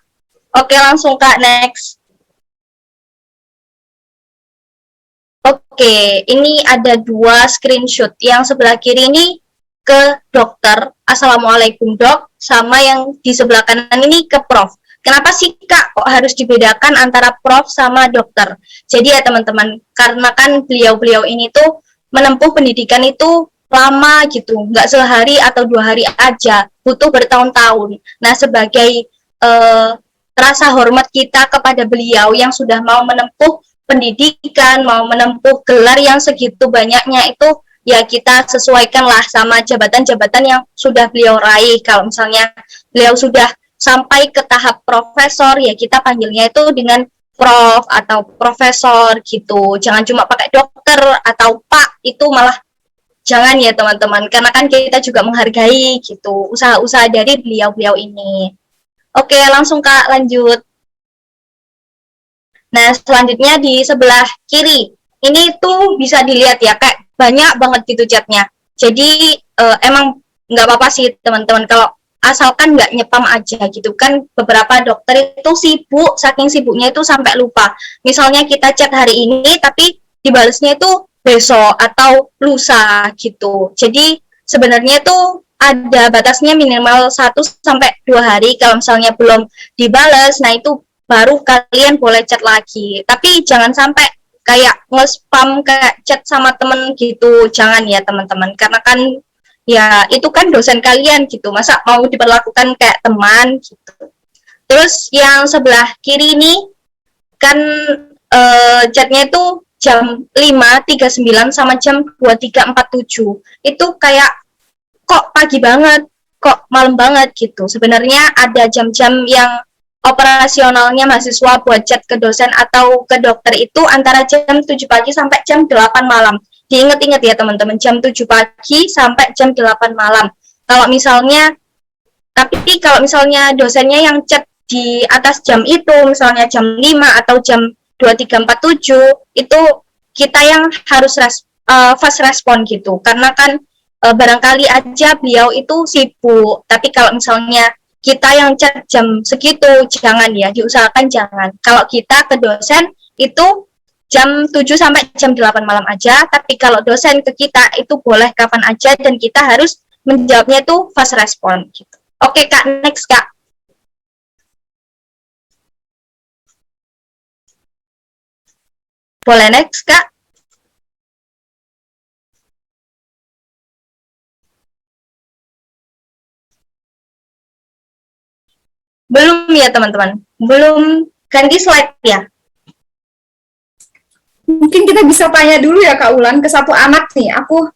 Oke, langsung Kak, next. Oke, ini ada 2 screenshot. Yang sebelah kiri ini ke dokter, assalamualaikum dok, sama yang di sebelah kanan ini ke prof. Kenapa sih Kak kok harus dibedakan antara prof sama dokter? Jadi ya teman-teman, karena kan beliau-beliau ini tuh menempuh pendidikan itu lama gitu, nggak sehari atau 2 hari aja, butuh bertahun-tahun. Nah, sebagai rasa hormat kita kepada beliau yang sudah mau menempuh pendidikan, mau menempuh gelar yang segitu banyaknya itu, ya kita sesuaikanlah sama jabatan-jabatan yang sudah beliau raih. Kalau misalnya beliau sudah sampai ke tahap profesor, ya kita panggilnya itu dengan prof atau profesor gitu. Jangan cuma pakai dokter atau pak, itu malah jangan ya teman-teman, karena kan kita juga menghargai gitu usaha-usaha dari beliau-beliau ini. Oke, langsung Kak, lanjut. Nah, selanjutnya di sebelah kiri, ini tuh bisa dilihat ya Kak, banyak banget gitu chatnya. Jadi emang nggak apa-apa sih teman-teman kalau asalkan nggak nyepam aja gitu kan. Beberapa dokter itu sibuk, saking sibuknya itu sampai lupa. Misalnya kita chat hari ini tapi dibalasnya itu besok atau lusa gitu. Jadi sebenarnya itu ada batasnya minimal 1 sampai 2 hari. Kalau misalnya belum dibalas, nah itu baru kalian boleh chat lagi. Tapi jangan sampai kayak nge-spam kayak chat sama temen gitu, jangan ya teman-teman. Karena kan ya itu kan dosen kalian gitu, masa mau diperlakukan kayak teman gitu. Terus yang sebelah kiri ini kan chatnya itu jam 5.39 sama jam 23.47. Itu kayak kok pagi banget, kok malam banget gitu. Sebenarnya ada jam-jam yang operasionalnya mahasiswa buat chat ke dosen atau ke dokter itu antara jam 7 pagi sampai jam 8 malam. Diingat-ingat ya teman-teman, jam 7 pagi sampai jam 8 malam. Tapi kalau misalnya dosennya yang chat di atas jam itu, misalnya jam 5 atau jam 23.47, itu kita yang harus fast respon gitu. Karena kan barangkali aja beliau itu sibuk, tapi kalau misalnya kita yang chat jam segitu, jangan ya, diusahakan jangan. Kalau kita ke dosen itu jam 7 sampai jam 8 malam aja, tapi kalau dosen ke kita itu boleh kapan aja dan kita harus menjawabnya itu fast respon gitu. Oke Kak, next Kak. Boleh next Kak? Belum ya teman-teman, belum ganti slide ya. Mungkin kita bisa tanya dulu ya Kak Ulan ke satu anak nih. Aku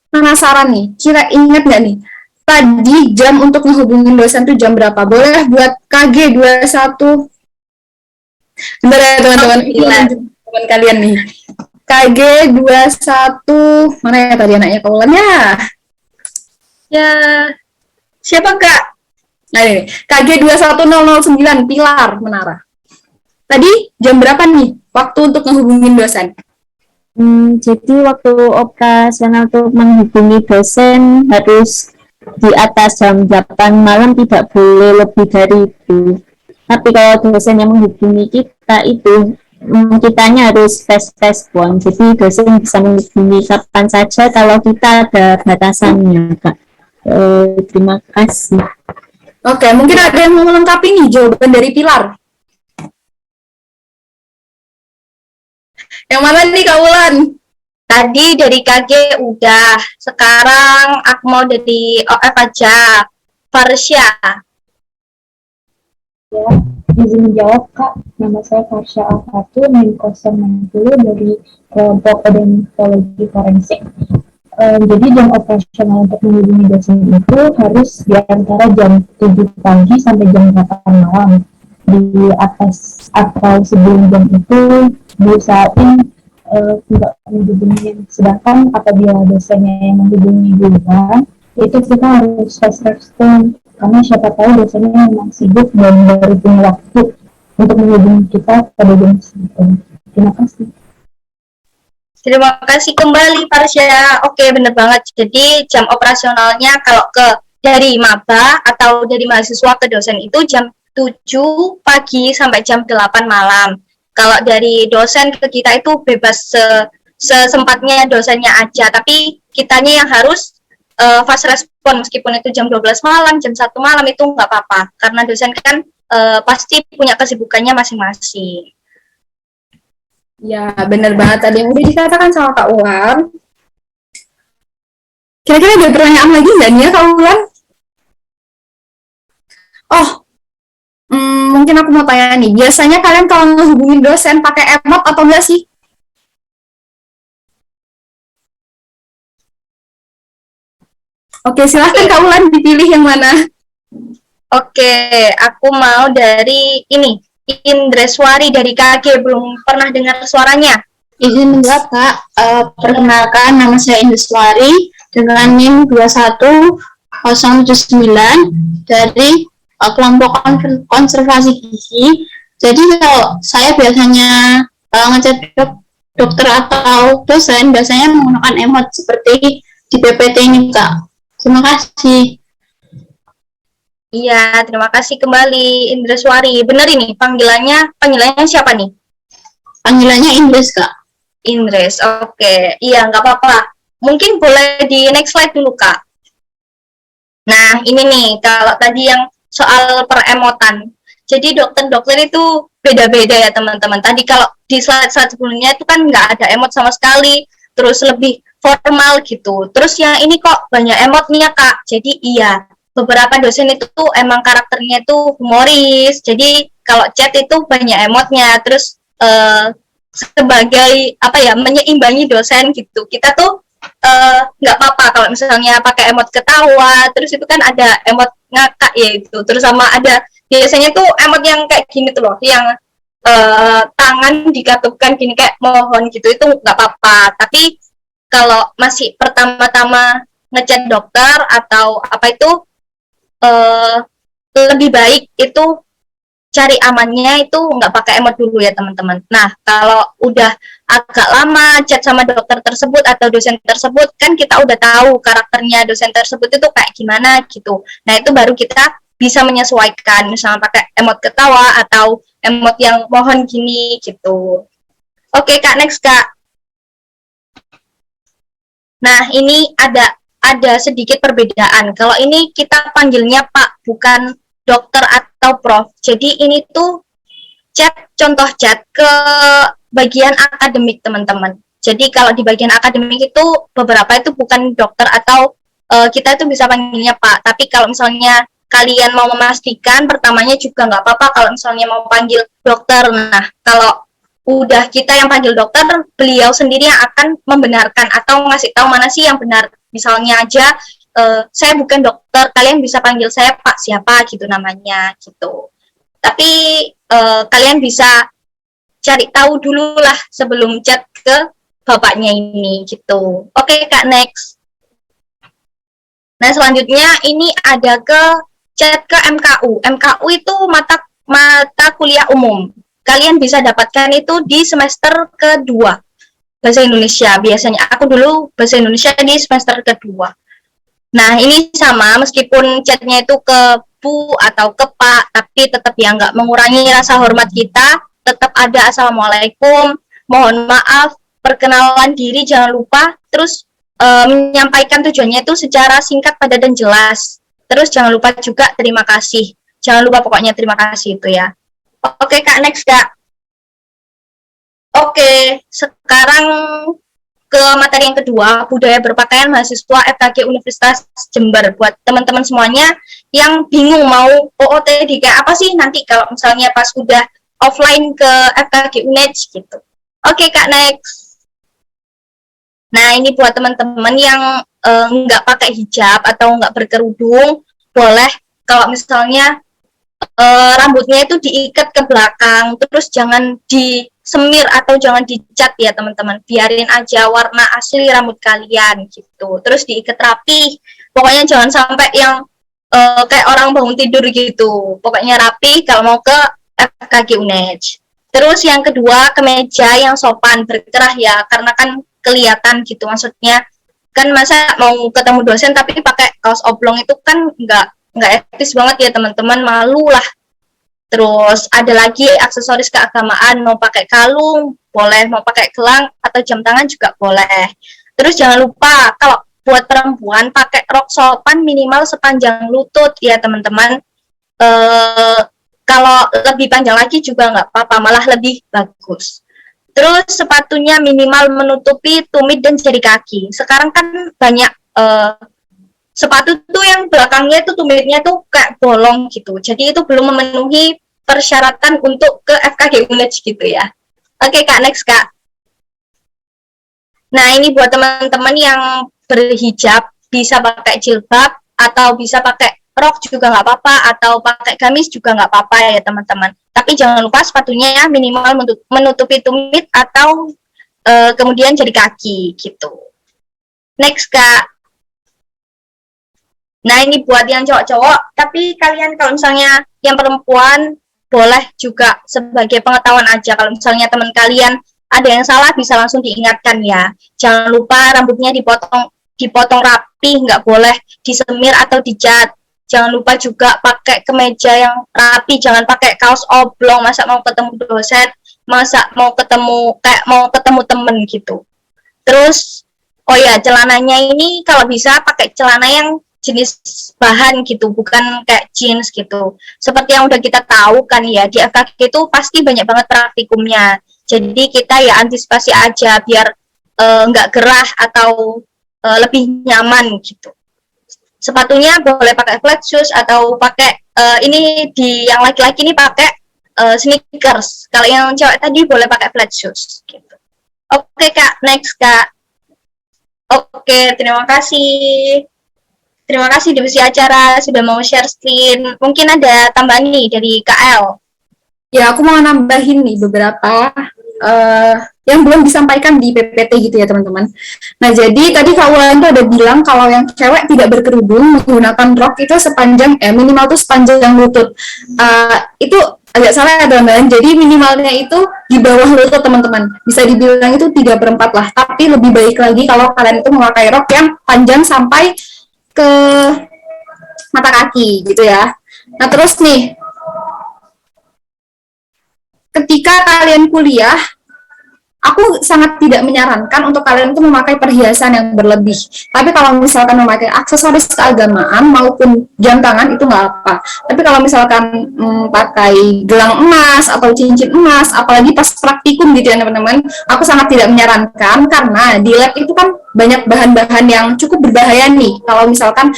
penasaran nih, kira ingat nggak nih? Tadi jam untuk menghubungin dosen tuh jam berapa? Boleh buat KG 21. Bentar ya teman-teman, teman kalian nih. KG 21. Mana ya tadi anaknya Kak Ulan ya? Ya, siapa Kak? Nah ini, KG 21009 Pilar Menara. Tadi jam berapa nih waktu untuk menghubungin dosen? Jadi waktu operasional untuk menghubungi dosen harus di atas jam 8 malam, tidak boleh lebih dari itu. Tapi kalau dosen yang menghubungi kita itu, kitanya harus fast respon. Jadi dosen bisa menghubungi kapan saja kalau kita ada batasannya, Kak. Terima kasih. Oke, mungkin ada yang mau melengkapi nih jawaban dari Pilar. Yang mana nih Kak Wulan? Tadi dari KG udah, sekarang aku mau dari OF aja. Farsya. Ya, izin menjawab Kak, nama saya Farsya Al-Fatu, NIM 060 dari kelompok odontologi forensik. Jadi jam operasional untuk menghubungi dosen itu harus di antara jam 7 pagi sampai jam 8 malam. Di atas atau sebelum jam itu diusahain tidak menghubungi. Sedangkan apabila dosennya yang menghubungi duluan, itu kita harus fast respon. Karena siapa tahu dosennya memang sibuk dan baru punya waktu untuk menghubungi kita pada jam segitu. Terima kasih. Terima kasih kembali Farsya. Oke, bener banget. Jadi jam operasionalnya kalau dari maba atau dari mahasiswa ke dosen itu jam 7 pagi sampai jam 8 malam. Kalau dari dosen ke kita itu bebas sesempatnya dosennya aja, tapi kitanya yang harus fast respon meskipun itu jam 12 malam, jam 1 malam itu nggak apa-apa. Karena dosen kan pasti punya kesibukannya masing-masing. Ya, benar banget tadi yang udah dikatakan sama Kak Ulan. Kira-kira ada pertanyaan lagi nggak nih ya Kak Ulan? Oh, mungkin aku mau tanya nih. Biasanya kalian kalau ngehubungin dosen pakai emot atau enggak sih? Oke, silahkan Kak Ulan dipilih yang mana. Oke, aku mau dari ini. Indreswari dari KG, belum pernah dengar suaranya. Izin menjawab Kak, perkenalkan nama saya Indreswari dengan NIM 21079 dari kelompok konservasi gizi. Jadi kalau saya biasanya ngechat dokter atau dosen biasanya menggunakan emot seperti di PPT ini, Kak. Terima kasih. Iya, terima kasih kembali Indreswari. Benar ini panggilannya siapa nih? Panggilannya Indres, Kak. Indres, oke. Iya, nggak apa-apa. Mungkin boleh di next slide dulu, Kak. Nah, ini nih, kalau tadi yang soal peremotan. Jadi dokter-dokter itu beda-beda ya, teman-teman. Tadi kalau di slide-slide sebelumnya itu kan nggak ada emot sama sekali, terus lebih formal gitu. Terus yang ini kok banyak emot nih ya, Kak. Jadi iya, beberapa dosen itu tuh emang karakternya itu humoris. Jadi kalau chat itu banyak emotnya. Terus sebagai apa ya, menyeimbangi dosen gitu. Kita tuh nggak apa-apa kalau misalnya pakai emot ketawa. Terus itu kan ada emot ngakak ya itu. Terus sama ada biasanya tuh emot yang kayak gini tuh loh, yang tangan dikatupkan gini kayak mohon gitu, itu nggak apa-apa. Tapi kalau masih pertama-tama ngechat dokter atau apa itu lebih baik itu cari amannya itu nggak pakai emot dulu ya teman-teman. Nah kalau udah agak lama chat sama dokter tersebut atau dosen tersebut, kan kita udah tahu karakternya dosen tersebut itu kayak gimana gitu. Nah itu baru kita bisa menyesuaikan, misalnya pakai emot ketawa atau emot yang mohon gini gitu. Oke Kak, next Kak. Nah ini ada sedikit perbedaan. Kalau ini kita panggilnya Pak, bukan dokter atau prof. Jadi ini tuh contoh chat ke bagian akademik teman-teman. Jadi kalau di bagian akademik itu beberapa itu bukan dokter atau kita itu bisa panggilnya Pak. Tapi kalau misalnya kalian mau memastikan, pertamanya juga nggak apa-apa kalau misalnya mau panggil dokter. Nah kalau udah kita yang panggil dokter, beliau sendiri yang akan membenarkan atau ngasih tahu mana sih yang benar. Misalnya aja saya bukan dokter, kalian bisa panggil saya Pak siapa gitu namanya gitu. Tapi kalian bisa cari tahu dulu lah sebelum chat ke bapaknya ini gitu. Oke Kak, next. Nah selanjutnya ini ada ke chat ke MKU. MKU itu mata kuliah umum. Kalian bisa dapatkan itu di semester kedua bahasa Indonesia. Biasanya aku dulu bahasa Indonesia di semester kedua. Nah ini sama, meskipun chatnya itu ke Bu atau ke Pak, tapi tetap ya nggak mengurangi rasa hormat kita. Tetap ada assalamualaikum, mohon maaf, perkenalan diri jangan lupa. Terus menyampaikan tujuannya itu secara singkat, padat dan jelas. Terus jangan lupa juga terima kasih. Jangan lupa pokoknya terima kasih itu ya. Oke Kak, next Kak. Oke, sekarang ke materi yang kedua, budaya berpakaian mahasiswa FKG Universitas Jember. Buat teman-teman semuanya yang bingung mau OOTD kayak apa sih nanti kalau misalnya pas udah offline ke FKG UNED gitu. Oke Kak, next. Nah ini buat teman-teman yang nggak pakai hijab atau nggak berkerudung, boleh kalau misalnya rambutnya itu diikat ke belakang, terus jangan disemir atau jangan dicat ya teman-teman, biarin aja warna asli rambut kalian gitu, terus diikat rapi, pokoknya jangan sampai yang kayak orang bangun tidur gitu, pokoknya rapi kalau mau ke FKG UNED. Terus yang kedua, kemeja yang sopan berkerah ya, karena kan kelihatan gitu, maksudnya kan masa mau ketemu dosen tapi pakai kaos oblong itu kan nggak etis banget ya teman-teman, malu lah. Terus ada lagi aksesoris keagamaan, mau pakai kalung boleh, mau pakai gelang atau jam tangan juga boleh. Terus jangan lupa kalau buat perempuan pakai rok sopan minimal sepanjang lutut ya teman-teman. Kalau lebih panjang lagi juga nggak apa-apa, malah lebih bagus. Terus sepatunya minimal menutupi tumit dan jari kaki. Sekarang kan banyak sepatu tuh yang belakangnya tuh tumitnya tuh kayak bolong gitu. Jadi itu belum memenuhi persyaratan untuk ke FKG UNED gitu ya. Oke Kak, next Kak. Nah ini buat teman-teman yang berhijab, bisa pakai jilbab atau bisa pakai rok juga nggak apa-apa, atau pakai gamis juga nggak apa-apa ya teman-teman. Tapi jangan lupa sepatunya ya minimal menutupi tumit atau kemudian jari kaki gitu. Next Kak. Nah ini buat yang cowok-cowok, tapi kalian kalau misalnya yang perempuan boleh juga sebagai pengetahuan aja, kalau misalnya teman kalian ada yang salah bisa langsung diingatkan ya. Jangan lupa rambutnya dipotong rapi, nggak boleh disemir atau dicat. Jangan lupa juga pakai kemeja yang rapi, jangan pakai kaos oblong, masa mau ketemu dosen, masa mau ketemu temen gitu. Terus, oh ya, celananya ini kalau bisa pakai celana yang jenis bahan gitu, bukan kayak jeans gitu. Seperti yang udah kita tahu kan ya, di FKG itu pasti banyak banget praktikumnya. Jadi kita ya antisipasi aja biar nggak gerah atau lebih nyaman gitu. Sepatunya boleh pakai flat shoes atau pakai ini di yang laki-laki ini pakai sneakers. Kalau yang cewek tadi boleh pakai flat shoes gitu. Oke Kak, next Kak. Oke, terima kasih. Terima kasih divisi acara sudah mau share screen. Mungkin ada tambahan nih dari KL. Ya, aku mau nambahin nih beberapa yang belum disampaikan di PPT gitu ya teman-teman. Nah, jadi tadi Kak Wulan tuh ada bilang kalau yang cewek tidak berkerudung menggunakan rok itu sepanjang minimal tuh sepanjang lutut. Itu agak salah ya teman-teman. Jadi minimalnya itu di bawah lutut teman-teman. Bisa dibilang itu 3/4 lah. Tapi lebih baik lagi kalau kalian itu memakai rok yang panjang sampai ke mata kaki gitu ya. Nah, terus nih ketika kalian kuliah, aku sangat tidak menyarankan untuk kalian itu memakai perhiasan yang berlebih. Tapi kalau misalkan memakai aksesoris keagamaan maupun jam tangan itu nggak apa. Tapi kalau misalkan pakai gelang emas atau cincin emas, apalagi pas praktikum gitu ya teman-teman, aku sangat tidak menyarankan karena di lab itu kan banyak bahan-bahan yang cukup berbahaya nih. Kalau misalkan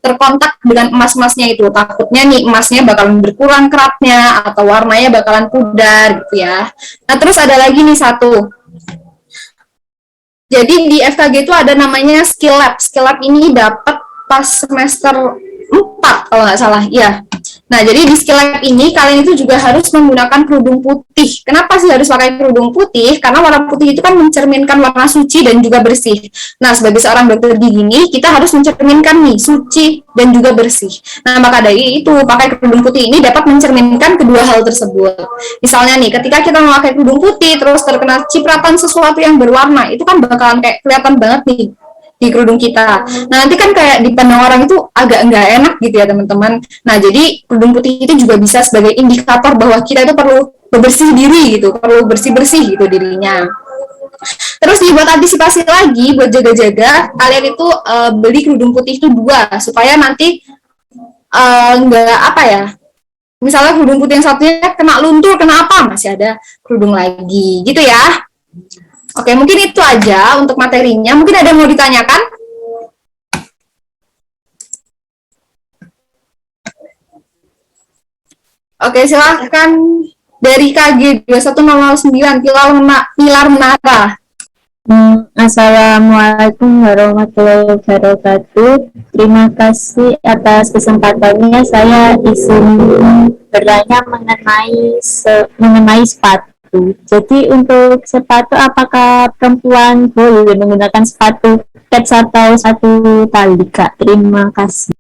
terkontak dengan emas-emasnya itu, takutnya nih emasnya bakalan berkurang keratnya atau warnanya bakalan pudar gitu ya. Nah, terus ada lagi nih satu. Jadi di FKG itu ada namanya skill lab. Skill lab ini dapat pas semester 4 kalau nggak salah. Iya. Nah, jadi di skill lab ini kalian itu juga harus menggunakan kerudung putih. Kenapa sih harus pakai kerudung putih? Karena warna putih itu kan mencerminkan warna suci dan juga bersih. Nah, sebagai seorang dokter gigi ini, kita harus mencerminkan nih suci dan juga bersih. Nah, maka dari itu pakai kerudung putih ini dapat mencerminkan kedua hal tersebut. Misalnya nih, ketika kita memakai kerudung putih terus terkena cipratan sesuatu yang berwarna, itu kan bakalan kayak kelihatan banget nih di kerudung kita. Nah, nanti kan kayak dipandang orang itu agak nggak enak gitu ya teman-teman. Nah, jadi kerudung putih itu juga bisa sebagai indikator bahwa kita itu perlu bebersih diri gitu, perlu bersih-bersih gitu dirinya. Terus dibuat antisipasi lagi buat jaga-jaga, kalian itu beli kerudung putih itu 2 supaya nanti nggak apa ya. Misalnya kerudung putih yang satunya kena luntur, kena apa, masih ada kerudung lagi gitu ya. Oke, mungkin itu aja untuk materinya. Mungkin ada yang mau ditanyakan? Oke, silahkan dari KG 21009, Pilar Menara. Assalamualaikum warahmatullahi wabarakatuh. Terima kasih atas kesempatannya. Saya izin bertanya mengenai sepatu. Jadi untuk sepatu, apakah perempuan boleh menggunakan sepatu kets atau satu tali, Kak? Terima kasih.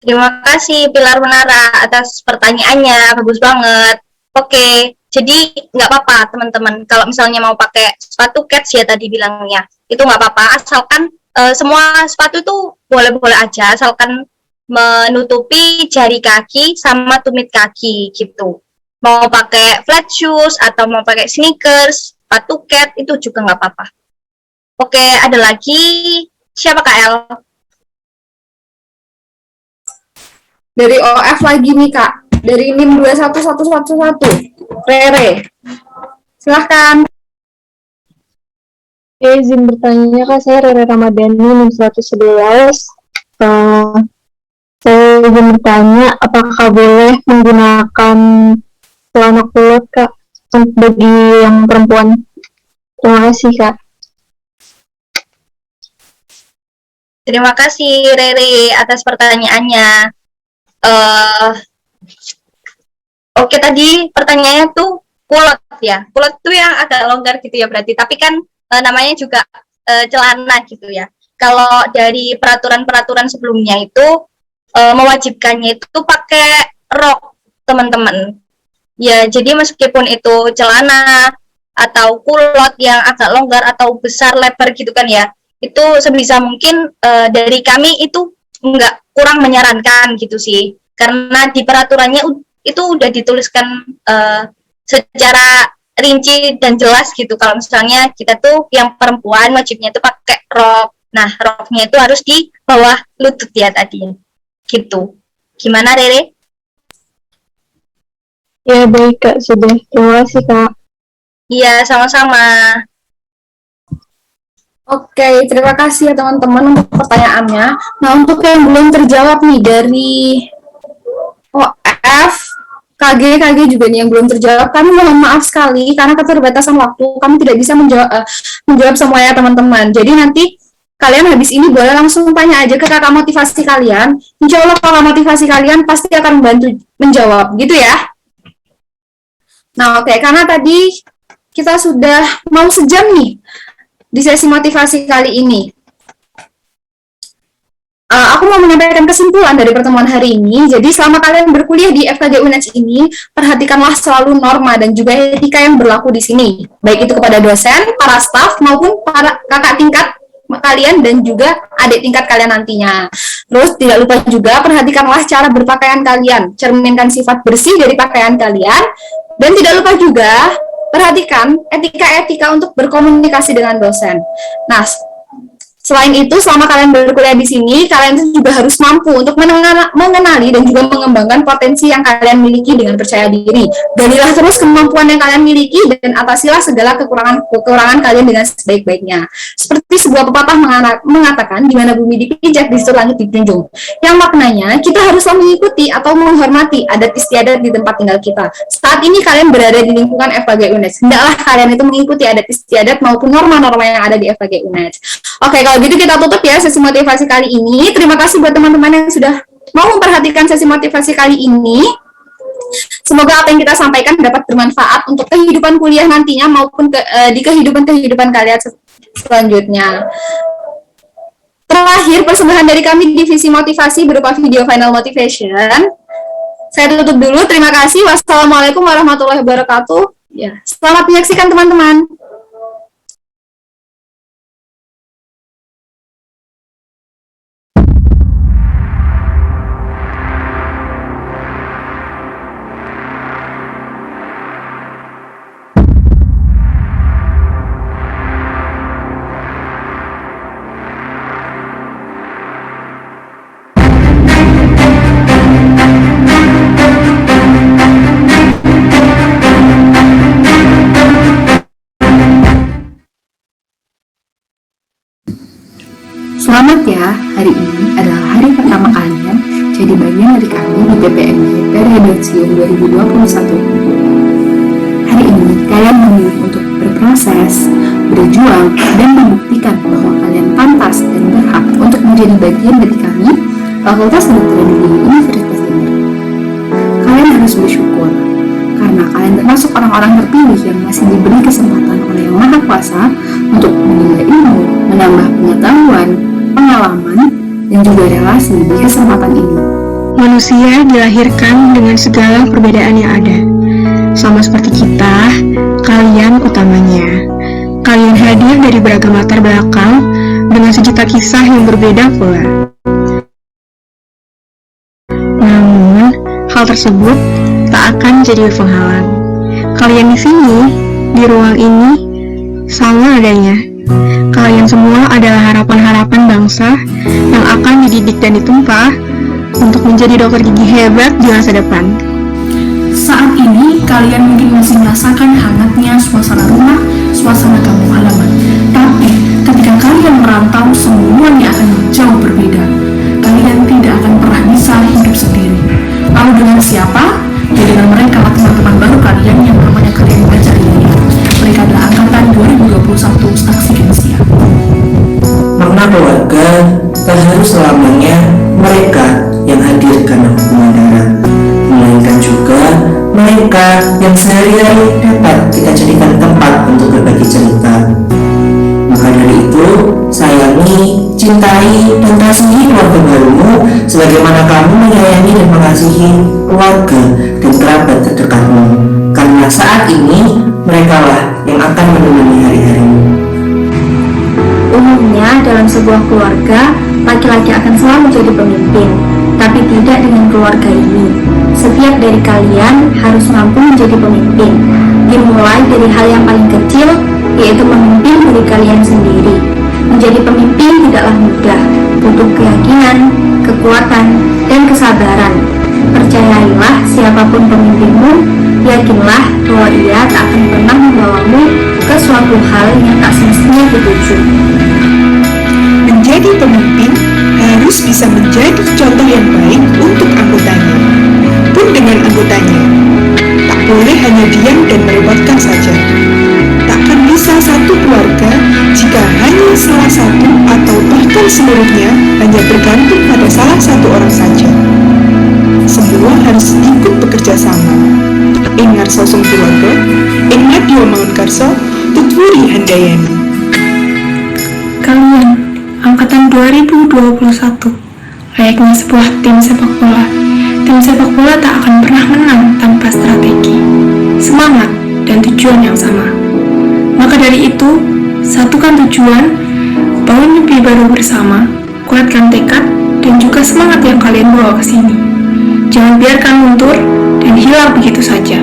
Terima kasih Pilar Menara atas pertanyaannya, bagus banget. Oke, jadi nggak apa-apa teman-teman. Kalau misalnya mau pakai sepatu kets ya tadi bilangnya, itu nggak apa-apa. Asalkan semua sepatu itu boleh-boleh aja, asalkan menutupi jari kaki sama tumit kaki gitu. Mau pakai flat shoes atau mau pakai sneakers, sepatu cat itu juga nggak apa-apa. Oke, ada lagi siapa KL? Dari OF lagi nih Kak, dari NIM 21111, Rere. Silahkan. Izin bertanya Kak, saya Rere Ramadhani NIM 111. Saya ingin bertanya, apakah boleh menggunakan celana kulot Kak bagi yang perempuan? Terima kasih Kak. Terima kasih Rere atas pertanyaannya. Oke, tadi pertanyaannya tuh kulot ya. Kulot tuh yang agak longgar gitu ya berarti. Tapi kan namanya juga celana gitu ya. Kalau dari peraturan-peraturan sebelumnya itu mewajibkannya itu pakai rok teman-teman. Ya, jadi meskipun itu celana atau kulot yang agak longgar atau besar lebar gitu kan ya, itu sebisa mungkin dari kami itu kurang menyarankan gitu sih, karena di peraturannya itu udah dituliskan secara rinci dan jelas gitu, kalau misalnya kita tuh yang perempuan wajibnya tuh pakai rok. Nah, roknya itu harus di bawah lutut ya tadi gitu. Gimana Rere? Ya baik Kak, sudah. Terima kasih Kak. Iya, sama-sama. Oke, terima kasih ya teman-teman untuk pertanyaannya. Nah, untuk yang belum terjawab nih dari OF, KG juga nih yang belum terjawab, kami mohon maaf sekali karena keterbatasan waktu, kami tidak bisa menjawab semuanya teman-teman. Jadi nanti kalian habis ini boleh langsung tanya aja ke kakak motivasi kalian. Insya Allah kakak motivasi kalian pasti akan membantu menjawab, gitu ya. Nah, oke, karena tadi kita sudah mau sejam nih di sesi motivasi kali ini. Aku mau menyampaikan kesimpulan dari pertemuan hari ini. Jadi selama kalian berkuliah di FKG UNES ini, perhatikanlah selalu norma dan juga etika yang berlaku di sini, baik itu kepada dosen, para staf, maupun para kakak tingkat kalian dan juga adik tingkat kalian nantinya. Terus tidak lupa juga perhatikanlah cara berpakaian kalian, cerminkan sifat bersih dari pakaian kalian, dan tidak lupa juga perhatikan etika-etika untuk berkomunikasi dengan dosen. Nah, selain itu, selama kalian berkuliah di sini, kalian juga harus mampu untuk mengenali dan juga mengembangkan potensi yang kalian miliki dengan percaya diri. Galilah terus kemampuan yang kalian miliki dan atasilah segala kekurangan kalian dengan sebaik-baiknya. Seperti sebuah pepatah mengatakan, di mana bumi dipijak, di situ langit dijunjung. Yang maknanya, kita haruslah mengikuti atau menghormati adat istiadat di tempat tinggal kita. Saat ini kalian berada di lingkungan FKG UNES. Hendaklah kalian itu mengikuti adat istiadat maupun norma-norma yang ada di FKG UNES. Oke, kalau gitu kita tutup ya sesi motivasi kali ini. Terima kasih buat teman-teman yang sudah mau memperhatikan sesi motivasi kali ini. Semoga apa yang kita sampaikan dapat bermanfaat untuk kehidupan kuliah nantinya maupun di kehidupan kalian selanjutnya. Terakhir, persembahan dari kami divisi motivasi berupa video final motivation. Saya tutup dulu. Terima kasih. Wassalamualaikum warahmatullahi wabarakatuh. Ya, selamat menyaksikan teman-teman. Selamat ya, hari ini adalah hari pertama kalian jadi bagian dari kami di PPMG Periodonsium 2021. Hari ini kalian memilih untuk berproses, berjuang, dan membuktikan bahwa kalian pantas dan berhak untuk menjadi bagian dari kami, Fakultas Kedokteran di Universitas Timur. Kalian harus bersyukur, karena kalian termasuk orang-orang terpilih yang masih diberi kesempatan oleh Yang Maha Kuasa untuk menimba ilmu, menambah pengetahuan, pengalaman, dan juga relasi di kesempatan ini. Manusia dilahirkan dengan segala perbedaan yang ada. Sama seperti kita, kalian utamanya. Kalian hadir dari beragam latar belakang dengan sejuta kisah yang berbeda pula. Namun, hal tersebut tak akan jadi penghalang. Kalian di sini, di ruang ini, sama adanya. Kalian semua adalah harapan-harapan bangsa yang akan dididik dan ditempa untuk menjadi dokter gigi hebat di masa depan. Saat ini kalian mungkin masih merasakan hangatnya suasana rumah, suasana kampung halaman. Tapi ketika kalian merantau, semuanya akan jauh berbeda. Kalian tidak akan pernah bisa hidup sendiri. Lalu dengan siapa? Ya dengan mereka teman-teman baru kalian yang namanya kalian baca ini. Mereka adalah angkatan 2021 Staksi Kinsia. Makna keluarga tak harus selamanya mereka yang hadir karena hubungan darah, melainkan juga mereka yang sehari-hari dapat kita jadikan tempat untuk berbagi cerita. Maka dari itu, sayangi, cintai, dan kasihi keluarga barumu sebagaimana kamu menyayangi dan mengasihi keluarga dan kerabat terdekatmu. Karena saat ini Merekalah yang akan menemani hari-harimu. Umumnya dalam sebuah keluarga, laki-laki akan selalu menjadi pemimpin, tapi tidak dengan keluarga ini. Setiap dari kalian harus mampu menjadi pemimpin, dimulai dari hal yang paling kecil, yaitu memimpin diri kalian sendiri. Menjadi pemimpin tidaklah mudah, butuh keyakinan, kekuatan, dan kesabaran. Percayailah siapapun pemimpinmu, yakinlah bahwa ia tak akan pernah membawamu ke suatu hal yang tak semestinya dituju. Menjadi pemimpin harus bisa menjadi contoh yang baik untuk anggotanya, pun dengan anggotanya. Tak boleh hanya diam dan merepotkan saja. Takkan bisa satu keluarga jika hanya salah satu atau bahkan seluruhnya hanya bergantung pada salah satu orang saja. Semua harus ikut bekerja sama. Ingar sosong keluarga, ingat Dio Mangunkarso, Tutwuri Handayani. Kalian, angkatan 2021, layaknya sebuah tim sepak bola. Tim sepak bola tak akan pernah menang tanpa strategi, semangat, dan tujuan yang sama. Maka dari itu, satukan tujuan, bangun mimpi baru bersama, kuatkan tekad, dan juga semangat yang kalian bawa ke sini. Jangan biarkan luntur dan hilang begitu saja.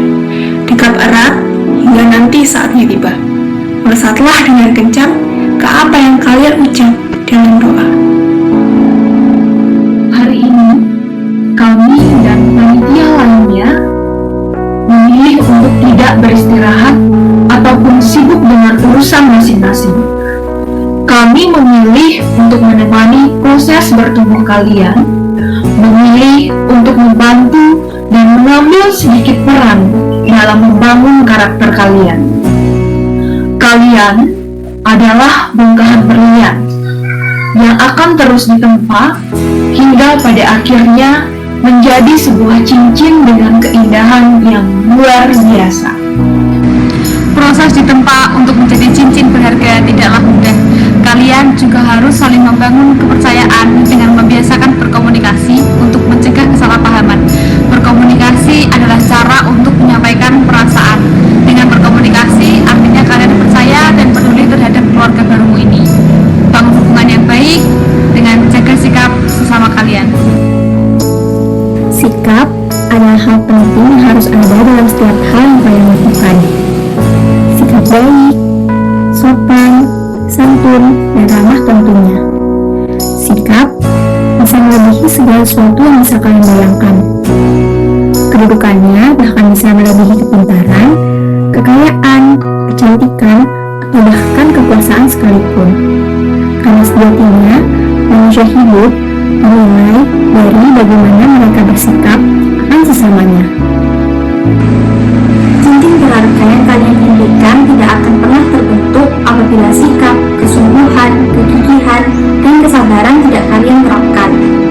Dekat erat hingga nanti saatnya tiba. Melesatlah dengan kencang ke apa yang kalian ucap dalam doa. Hari ini, kami dan panitia lainnya memilih untuk tidak beristirahat ataupun sibuk dengan urusan masing-masing. Kami memilih untuk menemani proses bertumbuh kalian, memilih untuk membantu dan mengambil sedikit peran dalam membangun karakter kalian. Kalian adalah bongkahan berlian yang akan terus ditempa hingga pada akhirnya menjadi sebuah cincin dengan keindahan yang luar biasa. Proses ditempa untuk menjadi cincin berharga tidaklah mudah. Kalian juga harus saling membangun kepercayaan dengan membiasakan berkomunikasi untuk mencegah kesalahpahaman. Berkomunikasi adalah cara untuk menyampaikan perasaan. Dengan berkomunikasi, artinya kalian percaya dan peduli terhadap keluarga barumu ini. Bangun hubungan yang baik dengan jaga sikap sesama kalian. Sikap adalah hal penting yang harus ada dalam setiap hal yang kalian lakukan. Sikap baik, sopan, santun, dan ramah tentunya. Sikap bisa melebihi segala sesuatu yang bisa kalian bayangkan. Kedudukannya bahkan bisa melebihi kepintaran, kekayaan, kecantikan, atau bahkan kekuasaan sekalipun. Karena sejatinya, manusia hidup dimulai dari bagaimana mereka bersikap akan sesamanya. Cincin berharga yang kalian impikan tidak akan pernah terbentuk apabila sikap, kesungguhan, kegigihan, dan kesabaran tidak kalian terapkan.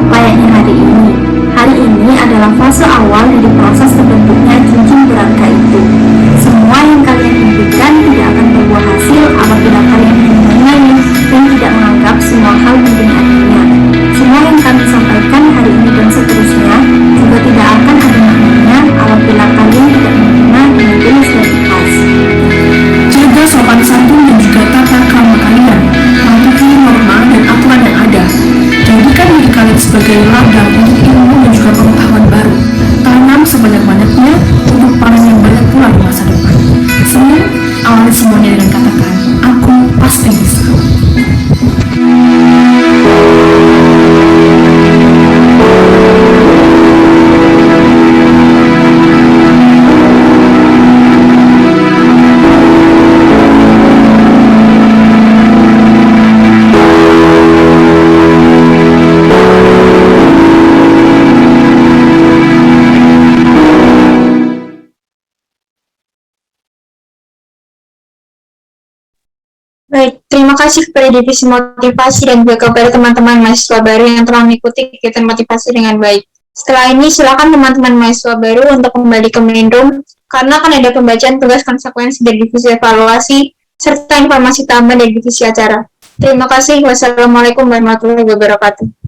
Layaknya hari ini. Hari ini adalah fase awal dari proses terbentuknya cincin berharga itu. Semua yang kalian impikan tidak akan berbuah hasil apabila kalian menilai dan tidak menganggap semua hal penting artinya. Semua yang kami sampaikan hari ini dan seterusnya juga tidak akan ada maknanya apabila kalian tidak menerima dengan tulus dan ikhlas. Jaga sopan santun dan juga tata krama kalian, patuhi norma dan aturan yang ada. Jadikan diri kalian sebagai ladang untuk ilmu dan juga pengetahuan baru. Tanam sebanyak-banyaknya untuk panen yang banyak pula di masa depan. Senin, awali semuanya dengan katakan, aku pasti bisa. Baik, terima kasih kepada Divisi Motivasi dan juga kepada teman-teman mahasiswa baru yang telah mengikuti kegiatan motivasi dengan baik. Setelah ini, silakan teman-teman mahasiswa baru untuk kembali ke main room, karena akan ada pembacaan tugas konsekuensi dari Divisi Evaluasi, serta informasi tambahan dari Divisi Acara. Terima kasih. Wassalamualaikum warahmatullahi wabarakatuh.